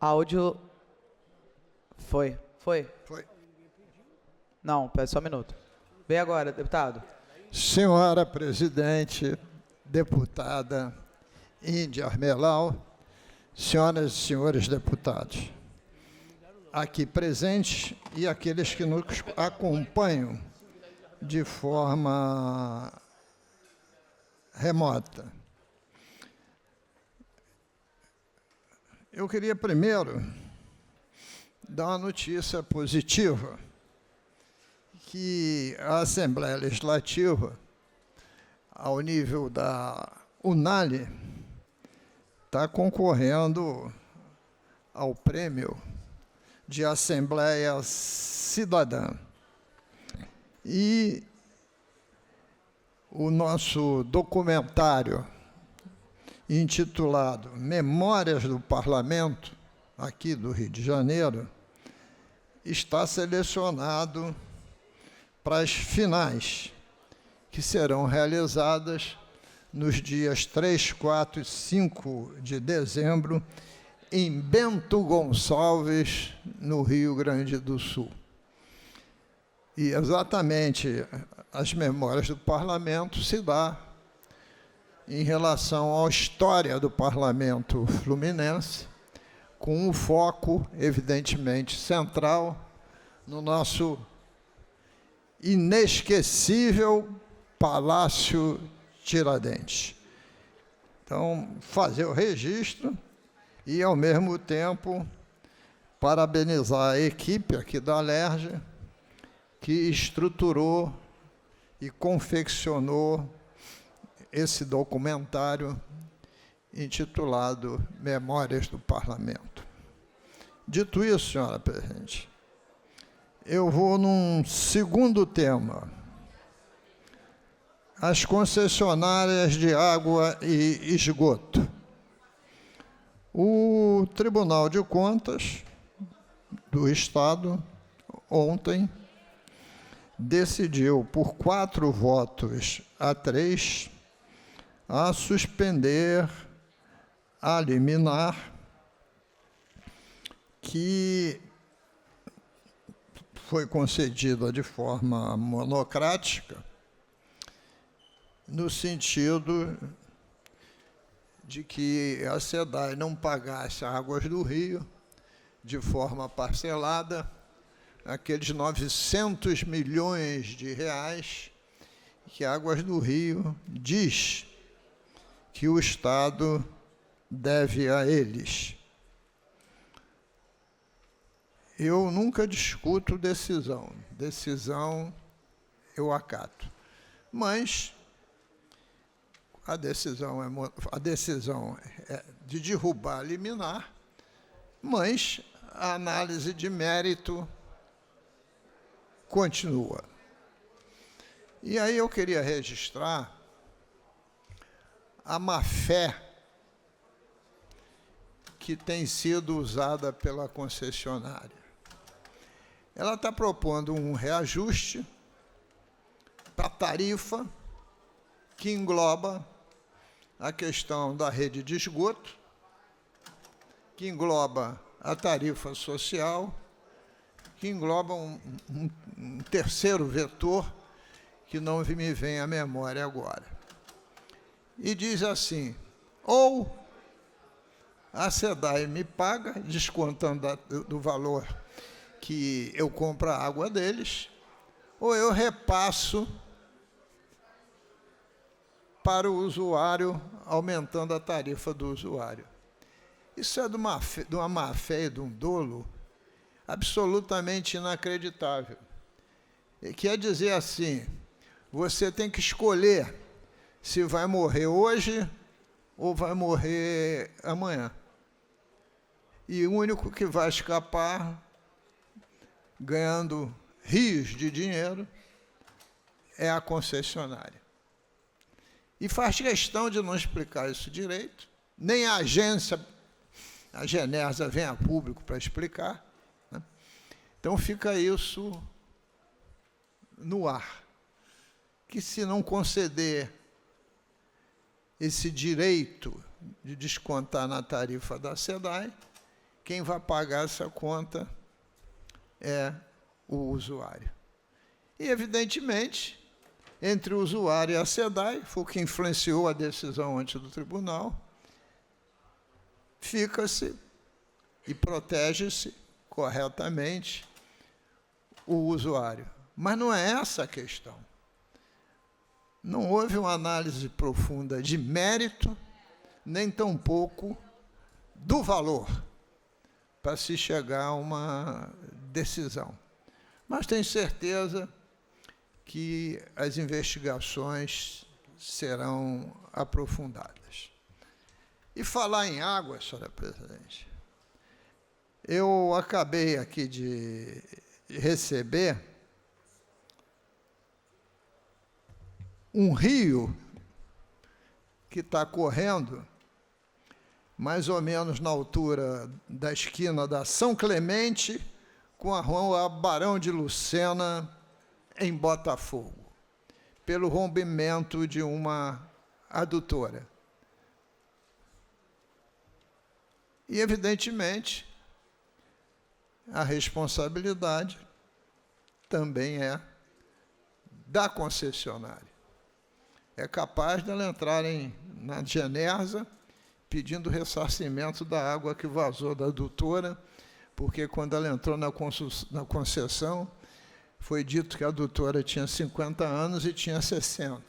Áudio. Foi. Não, pera só um minuto. Vem agora, deputado. Senhora presidente, deputada Índia Armelau, senhoras e senhores deputados, aqui presentes e aqueles que nos acompanham de forma remota. Eu queria primeiro dar uma notícia positiva, que a Assembleia Legislativa, ao nível da UNALI, está concorrendo ao prêmio de Assembleia Cidadã. E o nosso documentário intitulado Memórias do Parlamento, aqui do Rio de Janeiro, está selecionado para as finais, que serão realizadas nos dias 3, 4 e 5 de dezembro, em Bento Gonçalves, no Rio Grande do Sul. E exatamente as memórias do Parlamento se dá em relação à história do Parlamento Fluminense, com um foco, evidentemente, central no nosso inesquecível Palácio Tiradentes. Então, fazer o registro e, ao mesmo tempo, parabenizar a equipe aqui da Alerj, que estruturou e confeccionou esse documentário intitulado Memórias do Parlamento. Dito isso, senhora presidente, eu vou num segundo tema. As concessionárias de água e esgoto. O Tribunal de Contas do Estado, ontem, decidiu, por 4 votos a 3, a suspender a liminar que foi concedida de forma monocrática, no sentido de que a SEDAI não pagasse Águas do Rio de forma parcelada aqueles 900 milhões de reais que Águas do Rio diz que o Estado deve a eles. Eu nunca discuto decisão. Decisão eu acato. Mas a decisão é de derrubar a liminar, mas a análise de mérito continua. E aí eu queria registrar a má-fé que tem sido usada pela concessionária. Ela está propondo um reajuste para a tarifa que engloba a questão da rede de esgoto, que engloba a tarifa social, que engloba um terceiro vetor que não me vem à memória agora. E diz assim: ou a SEDAI me paga, descontando do valor que eu compro a água deles, ou eu repasso para o usuário, aumentando a tarifa do usuário. Isso é de uma má-fé e de um dolo absolutamente inacreditável. Quer dizer assim, você tem que escolher se vai morrer hoje ou vai morrer amanhã. E o único que vai escapar, ganhando rios de dinheiro, é a concessionária. E faz questão de não explicar isso direito, nem a agência, a Genersa, vem a público para explicar, né? Então fica isso no ar, que se não conceder esse direito de descontar na tarifa da SEDAI, quem vai pagar essa conta é o usuário. E, evidentemente, entre o usuário e a SEDAI, foi o que influenciou a decisão antes do tribunal, fica-se e protege-se corretamente o usuário. Mas não é essa a questão. Não houve uma análise profunda de mérito, nem tampouco do valor, para se chegar a uma decisão. Mas tenho certeza que as investigações serão aprofundadas. E falar em água, senhora presidente, eu acabei aqui de receber um rio que está correndo mais ou menos na altura da esquina da São Clemente com a rua Barão de Lucena, em Botafogo, pelo rompimento de uma adutora. E, evidentemente, a responsabilidade também é da concessionária. É capaz dela entrar na Genersa pedindo ressarcimento da água que vazou da adutora, porque quando ela entrou na concessão, foi dito que a adutora tinha 50 anos e tinha 60.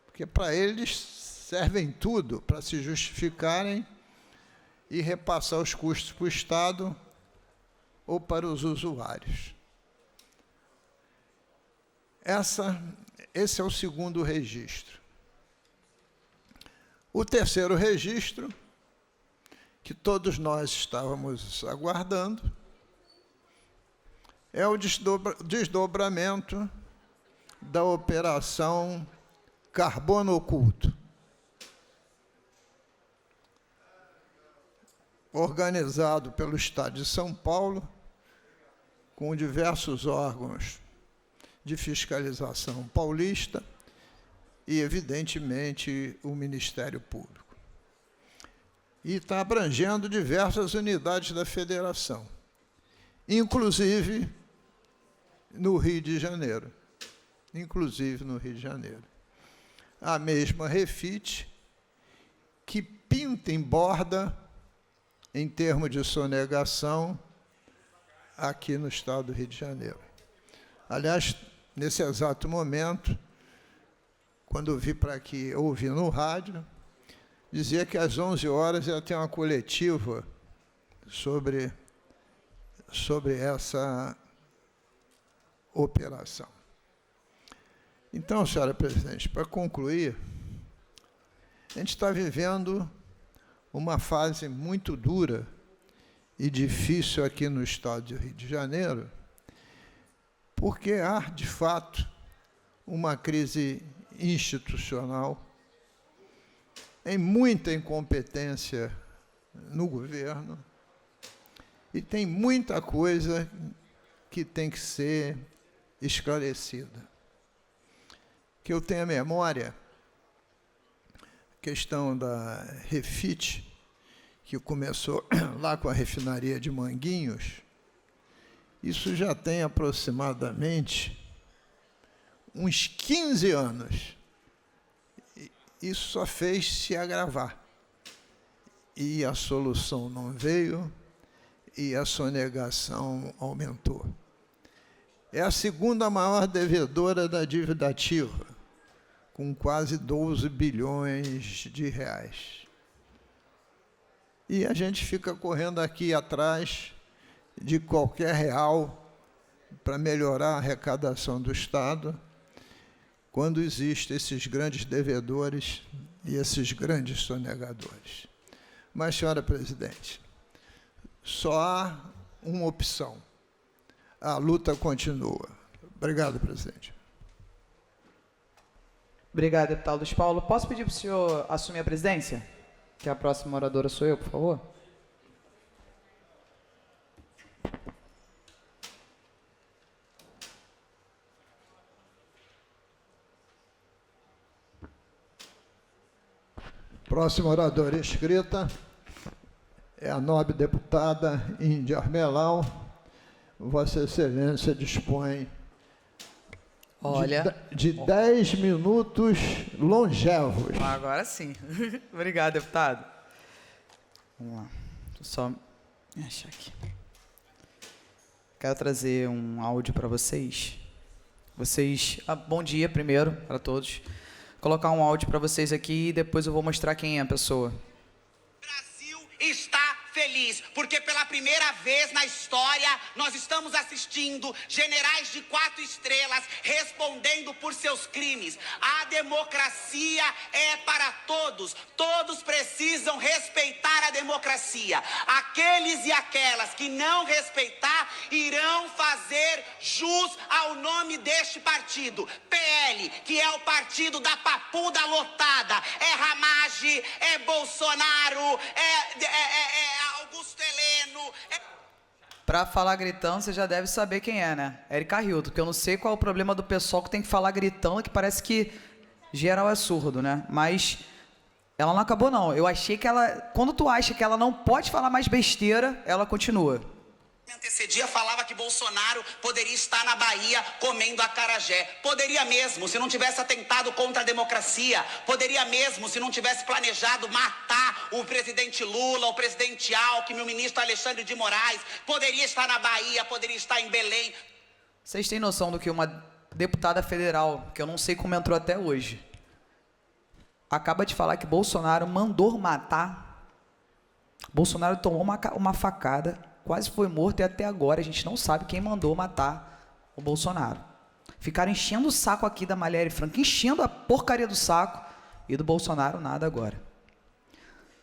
Porque para eles servem tudo para se justificarem e repassar os custos para o Estado ou para os usuários. Esse é o segundo registro. O terceiro registro, que todos nós estávamos aguardando, é o desdobramento da Operação Carbono Oculto, organizado pelo Estado de São Paulo, com diversos órgãos de fiscalização paulista e, evidentemente, o Ministério Público. E está abrangendo diversas unidades da federação, inclusive no Rio de Janeiro. A mesma Refit que pinta em borda, em termos de sonegação, aqui no estado do Rio de Janeiro. Aliás, nesse exato momento, quando eu vim para aqui, ouvi no rádio, dizia que às 11 horas ia ter uma coletiva sobre essa operação. Então, senhora presidente, para concluir, a gente está vivendo uma fase muito dura e difícil aqui no estado do Rio de Janeiro, porque há, de fato, uma crise institucional, em muita incompetência no governo, e tem muita coisa que tem que ser esclarecida. Que eu tenha memória, a questão da Refit, que começou lá com a refinaria de Manguinhos, isso já tem aproximadamente uns 15 anos. Isso só fez se agravar. E a solução não veio, e a sonegação aumentou. É a segunda maior devedora da dívida ativa, com quase 12 bilhões de reais. E a gente fica correndo aqui atrás de qualquer real para melhorar a arrecadação do Estado, quando existem esses grandes devedores e esses grandes sonegadores. Mas, senhora presidente, só há uma opção. A luta continua. Obrigado, presidente. Obrigado, deputado Luiz Paulo. Posso pedir para o senhor assumir a presidência? Que a próxima oradora sou eu, por favor. Próxima oradora inscrita é a nobre deputada Índia Armelau. Vossa Excelência dispõe de 10 minutos longevos. Agora sim. Obrigado, deputado. Vamos lá. Deixa eu só me achar aqui. Quero trazer um áudio para vocês. Bom dia primeiro para todos. Colocar um áudio para vocês aqui e depois eu vou mostrar quem é a pessoa. Brasil está feliz. feliz, porque pela primeira vez na história nós estamos assistindo generais de 4 estrelas respondendo por seus crimes. A democracia é para todos. Todos precisam respeitar a democracia. Aqueles e aquelas que não respeitar irão fazer jus ao nome deste partido. PL, que é o partido da papuda lotada. É Ramage, é Bolsonaro, é Augusto Heleno. Pra falar gritando, você já deve saber quem é, né? Érica Hilton, que eu não sei qual é o problema do pessoal que tem que falar gritando, que parece que geral é surdo, né? Mas ela não acabou, não. Eu achei que ela... Quando tu acha que ela não pode falar mais besteira, ela continua. Me antecedia, falava que Bolsonaro poderia estar na Bahia comendo acarajé. Poderia mesmo, se não tivesse atentado contra a democracia. Poderia mesmo, se não tivesse planejado matar o presidente Lula, o presidente Alckmin, o ministro Alexandre de Moraes. Poderia estar na Bahia, poderia estar em Belém. Vocês têm noção do que uma deputada federal, que eu não sei como entrou até hoje, acaba de falar que Bolsonaro mandou matar? Bolsonaro tomou uma facada, quase foi morto e até agora a gente não sabe quem mandou matar o Bolsonaro. Ficaram enchendo o saco aqui da Marielle Franco, enchendo a porcaria do saco, e do Bolsonaro nada agora.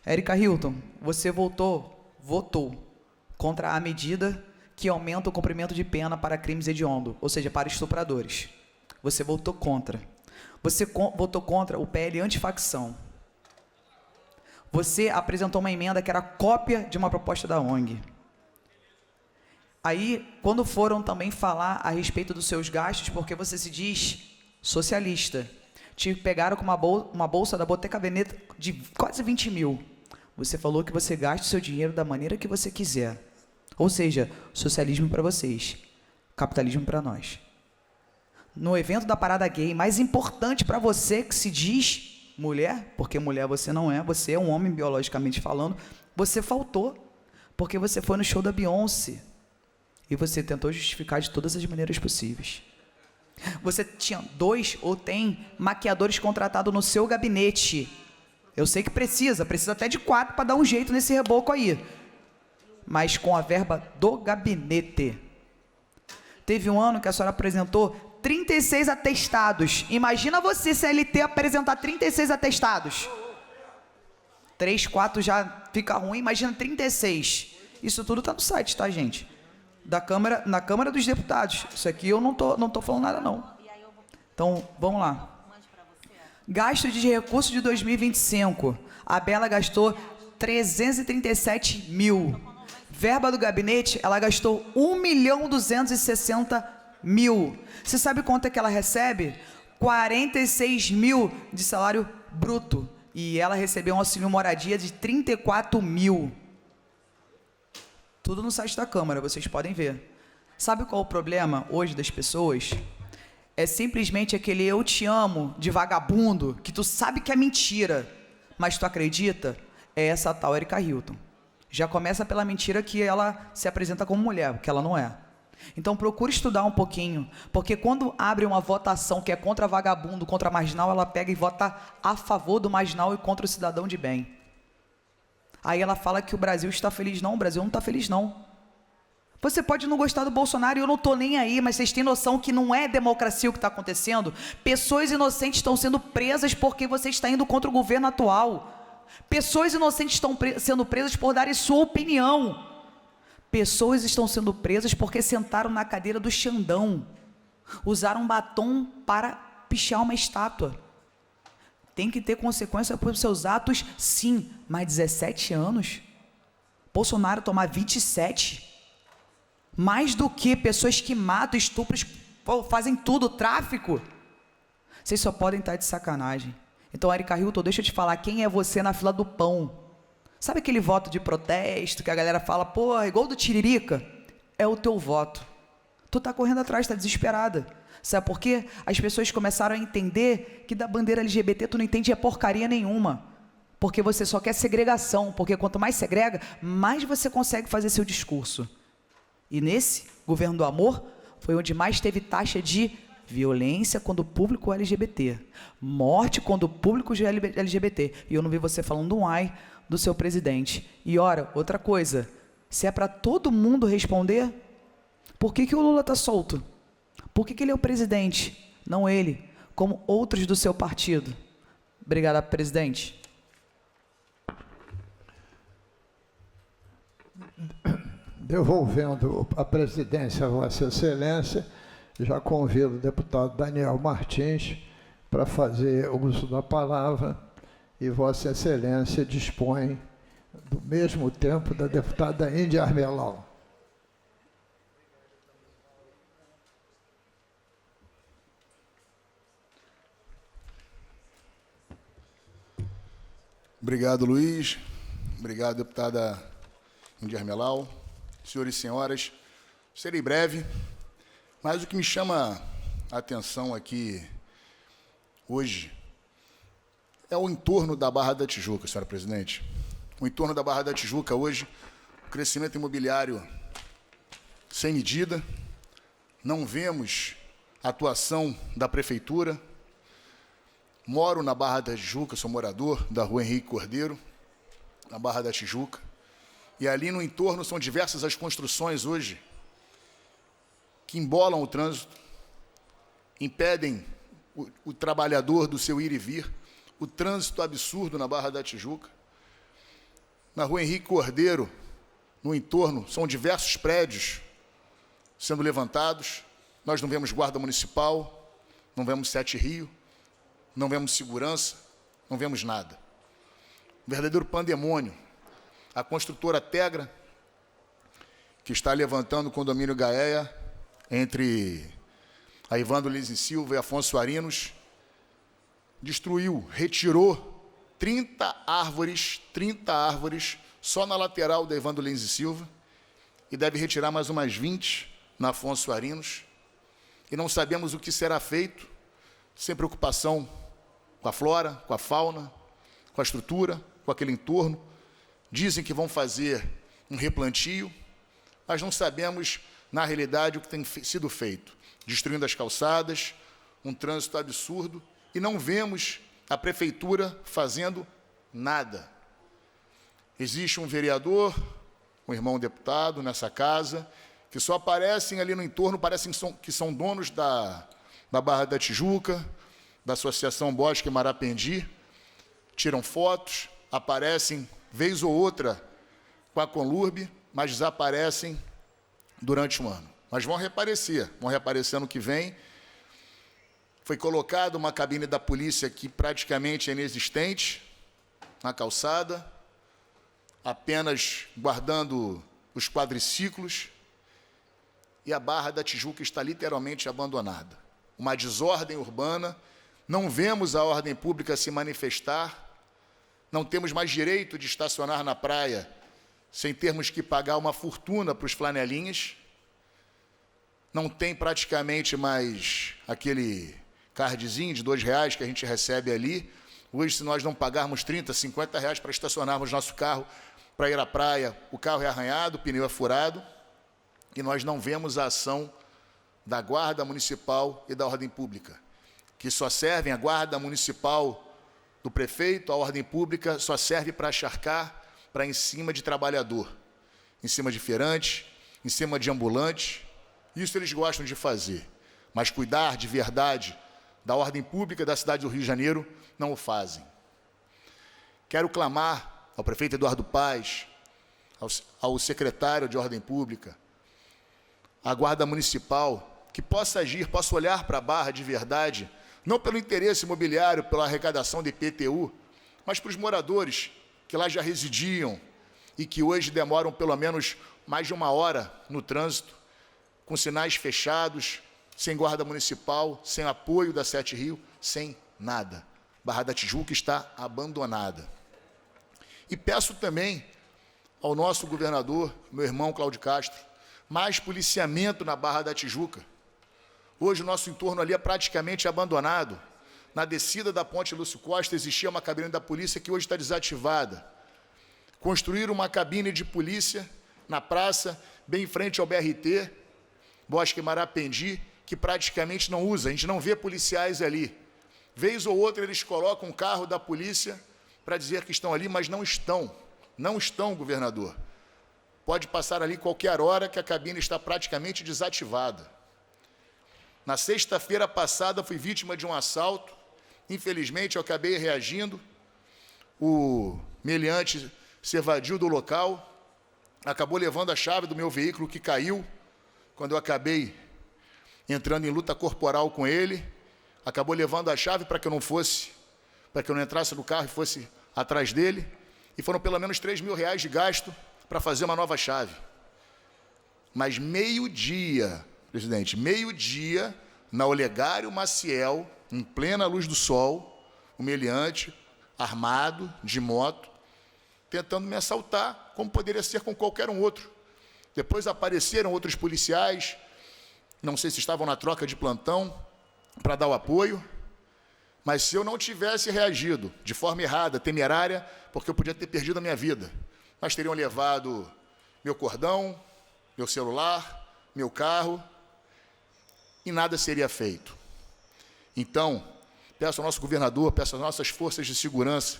Érica Hilton, você votou contra a medida que aumenta o cumprimento de pena para crimes hediondos, ou seja, para estupradores. Você votou contra. Você votou contra o PL antifacção. Você apresentou uma emenda que era cópia de uma proposta da ONG. Aí, quando foram também falar a respeito dos seus gastos, porque você se diz socialista, te pegaram com uma bolsa da Boteca Veneta de quase 20 mil. Você falou que você gasta o seu dinheiro da maneira que você quiser. Ou seja, socialismo para vocês, capitalismo para nós. No evento da parada gay, mais importante para você que se diz mulher, porque mulher você não é, você é um homem biologicamente falando, você faltou, porque você foi no show da Beyoncé. E você tentou justificar de todas as maneiras possíveis. Você tinha 2 ou tem maquiadores contratados no seu gabinete. Eu sei que precisa até de 4 para dar um jeito nesse reboco aí. Mas com a verba do gabinete. Teve um ano que a senhora apresentou 36 atestados. Imagina você, CLT, apresentar 36 atestados. 3, 4 já fica ruim, imagina 36. Isso tudo está no site, tá, gente? Na Câmara dos Deputados. Isso aqui eu não tô falando nada, não. Então, vamos lá. Gasto de recursos de 2025. A Bela gastou 337 mil. Verba do gabinete, ela gastou 1.260.000. Você sabe quanto é que ela recebe? 46 mil de salário bruto. E ela recebeu um auxílio moradia de 34 mil. Tudo no site da Câmara, vocês podem ver. Sabe qual é o problema hoje das pessoas? É simplesmente aquele eu te amo de vagabundo, que tu sabe que é mentira, mas tu acredita? É essa tal Érica Hilton. Já começa pela mentira que ela se apresenta como mulher, porque ela não é. Então procure estudar um pouquinho, porque quando abre uma votação que é contra vagabundo, contra marginal, ela pega e vota a favor do marginal e contra o cidadão de bem. Aí ela fala que o Brasil está feliz. Não, o Brasil não está feliz, não. Você pode não gostar do Bolsonaro e eu não estou nem aí, mas vocês têm noção que não é democracia o que está acontecendo? Pessoas inocentes estão sendo presas porque você está indo contra o governo atual. Pessoas inocentes estão sendo presas por darem sua opinião. Pessoas estão sendo presas porque sentaram na cadeira do Xandão. Usaram batom para pichar uma estátua. Tem que ter consequência por seus atos, sim, mas 17 anos. Bolsonaro tomar 27. Mais do que pessoas que matam, estupros, fazem tudo, tráfico. Vocês só podem estar de sacanagem. Então, Érica Hilton, deixa eu te falar, quem é você na fila do pão? Sabe aquele voto de protesto que a galera fala, pô, é igual do Tiririca? É o teu voto. Tu tá correndo atrás, tá desesperada. Sabe por quê? As pessoas começaram a entender que da bandeira LGBT tu não entende porcaria nenhuma. Porque você só quer segregação. Porque quanto mais segrega, mais você consegue fazer seu discurso. E nesse governo do amor, foi onde mais teve taxa de violência contra o público LGBT, morte contra o público LGBT. E eu não vi você falando um ai do seu presidente. E ora, outra coisa, se é para todo mundo responder, por que o Lula está solto? Por que ele é o presidente, não ele, como outros do seu partido? Obrigada, presidente. Devolvendo a presidência a Vossa Excelência, já convido o deputado Daniel Martins para fazer uso da palavra e Vossa Excelência dispõe do mesmo tempo da deputada Índia Armelau. Obrigado, Luiz. Obrigado, deputada Índia Armelau. Senhores e senhoras, serei breve, mas o que me chama a atenção aqui hoje é o entorno da Barra da Tijuca, senhora presidente. O entorno da Barra da Tijuca hoje, o crescimento imobiliário sem medida, não vemos atuação da prefeitura. Moro na Barra da Tijuca, sou morador da rua Henrique Cordeiro, na Barra da Tijuca. E ali no entorno são diversas as construções hoje que embolam o trânsito, impedem o trabalhador do seu ir e vir, o trânsito absurdo na Barra da Tijuca. Na rua Henrique Cordeiro, no entorno, são diversos prédios sendo levantados. Nós não vemos guarda municipal, não vemos 7 Rio, não vemos segurança, não vemos nada. Um verdadeiro pandemônio. A construtora Tegra, que está levantando o condomínio Gaéia, entre a Evandro Lins e Silva e Afonso Arinos, destruiu, retirou 30 árvores só na lateral da Evandro Lins e Silva, e deve retirar mais umas 20 na Afonso Arinos, e não sabemos o que será feito, sem preocupação com a flora, com a fauna, com a estrutura, com aquele entorno. Dizem que vão fazer um replantio, mas não sabemos, na realidade, o que tem sido feito. Destruindo as calçadas, um trânsito absurdo, e não vemos a prefeitura fazendo nada. Existe um vereador, um irmão deputado nessa casa, que só aparecem ali no entorno, parecem que são donos da Barra da Tijuca, da Associação Bosque Marapendi, tiram fotos, aparecem vez ou outra com a Conlurb, mas desaparecem durante um ano. Mas vão reaparecer ano que vem. Foi colocada uma cabine da polícia que praticamente é inexistente na calçada, apenas guardando os quadriciclos, e a Barra da Tijuca está literalmente abandonada. Uma desordem urbana, não vemos a ordem pública se manifestar, não temos mais direito de estacionar na praia sem termos que pagar uma fortuna para os flanelinhas. Não tem praticamente mais aquele cardzinho de R$2 que a gente recebe ali. Hoje, se nós não pagarmos R$30, R$50 para estacionarmos nosso carro para ir à praia, o carro é arranhado, o pneu é furado, e nós não vemos a ação da Guarda Municipal e da Ordem Pública, que só servem a Guarda Municipal do prefeito, a ordem pública, só serve para acharcar para em cima de trabalhador, em cima de feirante, em cima de ambulante. Isso eles gostam de fazer, mas cuidar de verdade da ordem pública da cidade do Rio de Janeiro não o fazem. Quero clamar ao prefeito Eduardo Paes, ao secretário de ordem pública, à Guarda Municipal, que possa agir, possa olhar para a Barra de verdade, não pelo interesse imobiliário, pela arrecadação de IPTU, mas para os moradores que lá já residiam e que hoje demoram pelo menos mais de 1 hora no trânsito, com sinais fechados, sem guarda municipal, sem apoio da 7 Rio, sem nada. Barra da Tijuca está abandonada. E peço também ao nosso governador, meu irmão Cláudio Castro, mais policiamento na Barra da Tijuca. Hoje o nosso entorno ali é praticamente abandonado. Na descida da ponte Lúcio Costa existia uma cabine da polícia que hoje está desativada. Construíram uma cabine de polícia na praça, bem em frente ao BRT, Bosque Marapendi, que praticamente não usa, a gente não vê policiais ali. Vez ou outra eles colocam um carro da polícia para dizer que estão ali, mas não estão. Não estão, governador. Pode passar ali qualquer hora que a cabine está praticamente desativada. Na sexta-feira passada fui vítima de um assalto. Infelizmente eu acabei reagindo. O meliante se evadiu do local, acabou levando a chave do meu veículo que caiu. Quando eu acabei entrando em luta corporal com ele, acabou levando a chave para que eu não entrasse no carro e fosse atrás dele. E foram pelo menos R$3.000 de gasto para fazer uma nova chave. Mas meio-dia, presidente, meio-dia, na Olegário Maciel, em plena luz do sol, o meliante, armado, de moto, tentando me assaltar, como poderia ser com qualquer um outro. Depois apareceram outros policiais, não sei se estavam na troca de plantão, para dar o apoio, mas se eu não tivesse reagido de forma errada, temerária, porque eu podia ter perdido a minha vida, mas teriam levado meu cordão, meu celular, meu carro, e nada seria feito. Então, peço ao nosso governador, peço às nossas forças de segurança,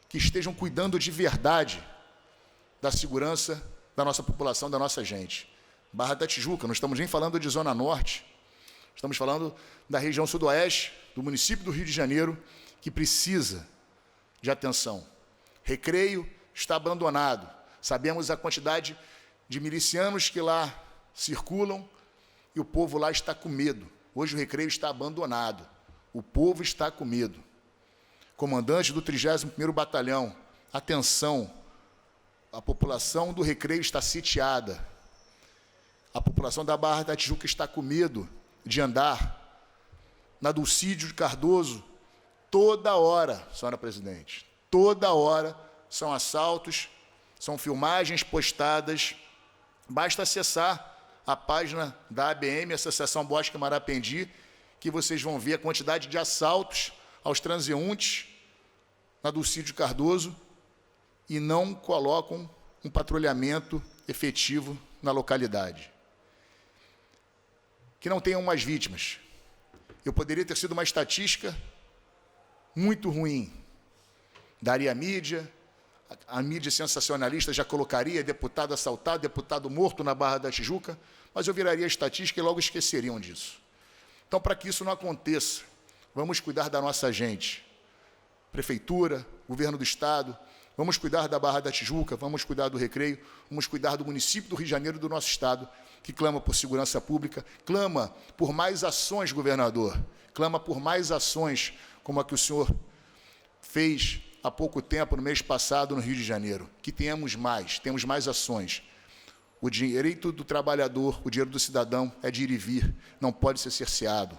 que estejam cuidando de verdade da segurança da nossa população, da nossa gente. Barra da Tijuca, não estamos nem falando de Zona Norte, estamos falando da região sudoeste, do município do Rio de Janeiro, que precisa de atenção. Recreio está abandonado. Sabemos a quantidade de milicianos que lá circulam e o povo lá está com medo. Hoje o Recreio está abandonado. O povo está com medo. Comandante do 31º Batalhão, atenção, a população do Recreio está sitiada. A população da Barra da Tijuca está com medo de andar. Na Dulcídio de Cardoso, toda hora, senhora presidente, toda hora são assaltos, são filmagens postadas. Basta acessar a página da ABM, Associação Bosque Marapendi, que vocês vão ver a quantidade de assaltos aos transeuntes na Dulcídio Cardoso e não colocam um patrulhamento efetivo na localidade. Que não tenham mais vítimas. Eu poderia ter sido uma estatística muito ruim. Daria mídia, a mídia sensacionalista já colocaria deputado assaltado, deputado morto na Barra da Tijuca, mas eu viraria estatística e logo esqueceriam disso. Então, para que isso não aconteça, vamos cuidar da nossa gente. Prefeitura, governo do Estado, vamos cuidar da Barra da Tijuca, vamos cuidar do Recreio, vamos cuidar do município do Rio de Janeiro, do nosso Estado, que clama por segurança pública, clama por mais ações, governador, clama por mais ações como a que o senhor fez há pouco tempo, no mês passado, no Rio de Janeiro. Que temos mais ações. O direito do trabalhador, o dinheiro do cidadão é de ir e vir, não pode ser cerceado.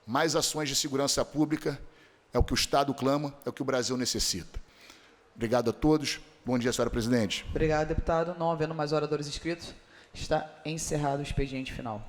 Mais ações de segurança pública é o que o Estado clama, é o que o Brasil necessita. Obrigado a todos. Bom dia, senhora presidente. Obrigado, deputado. Não havendo mais oradores inscritos, está encerrado o expediente final.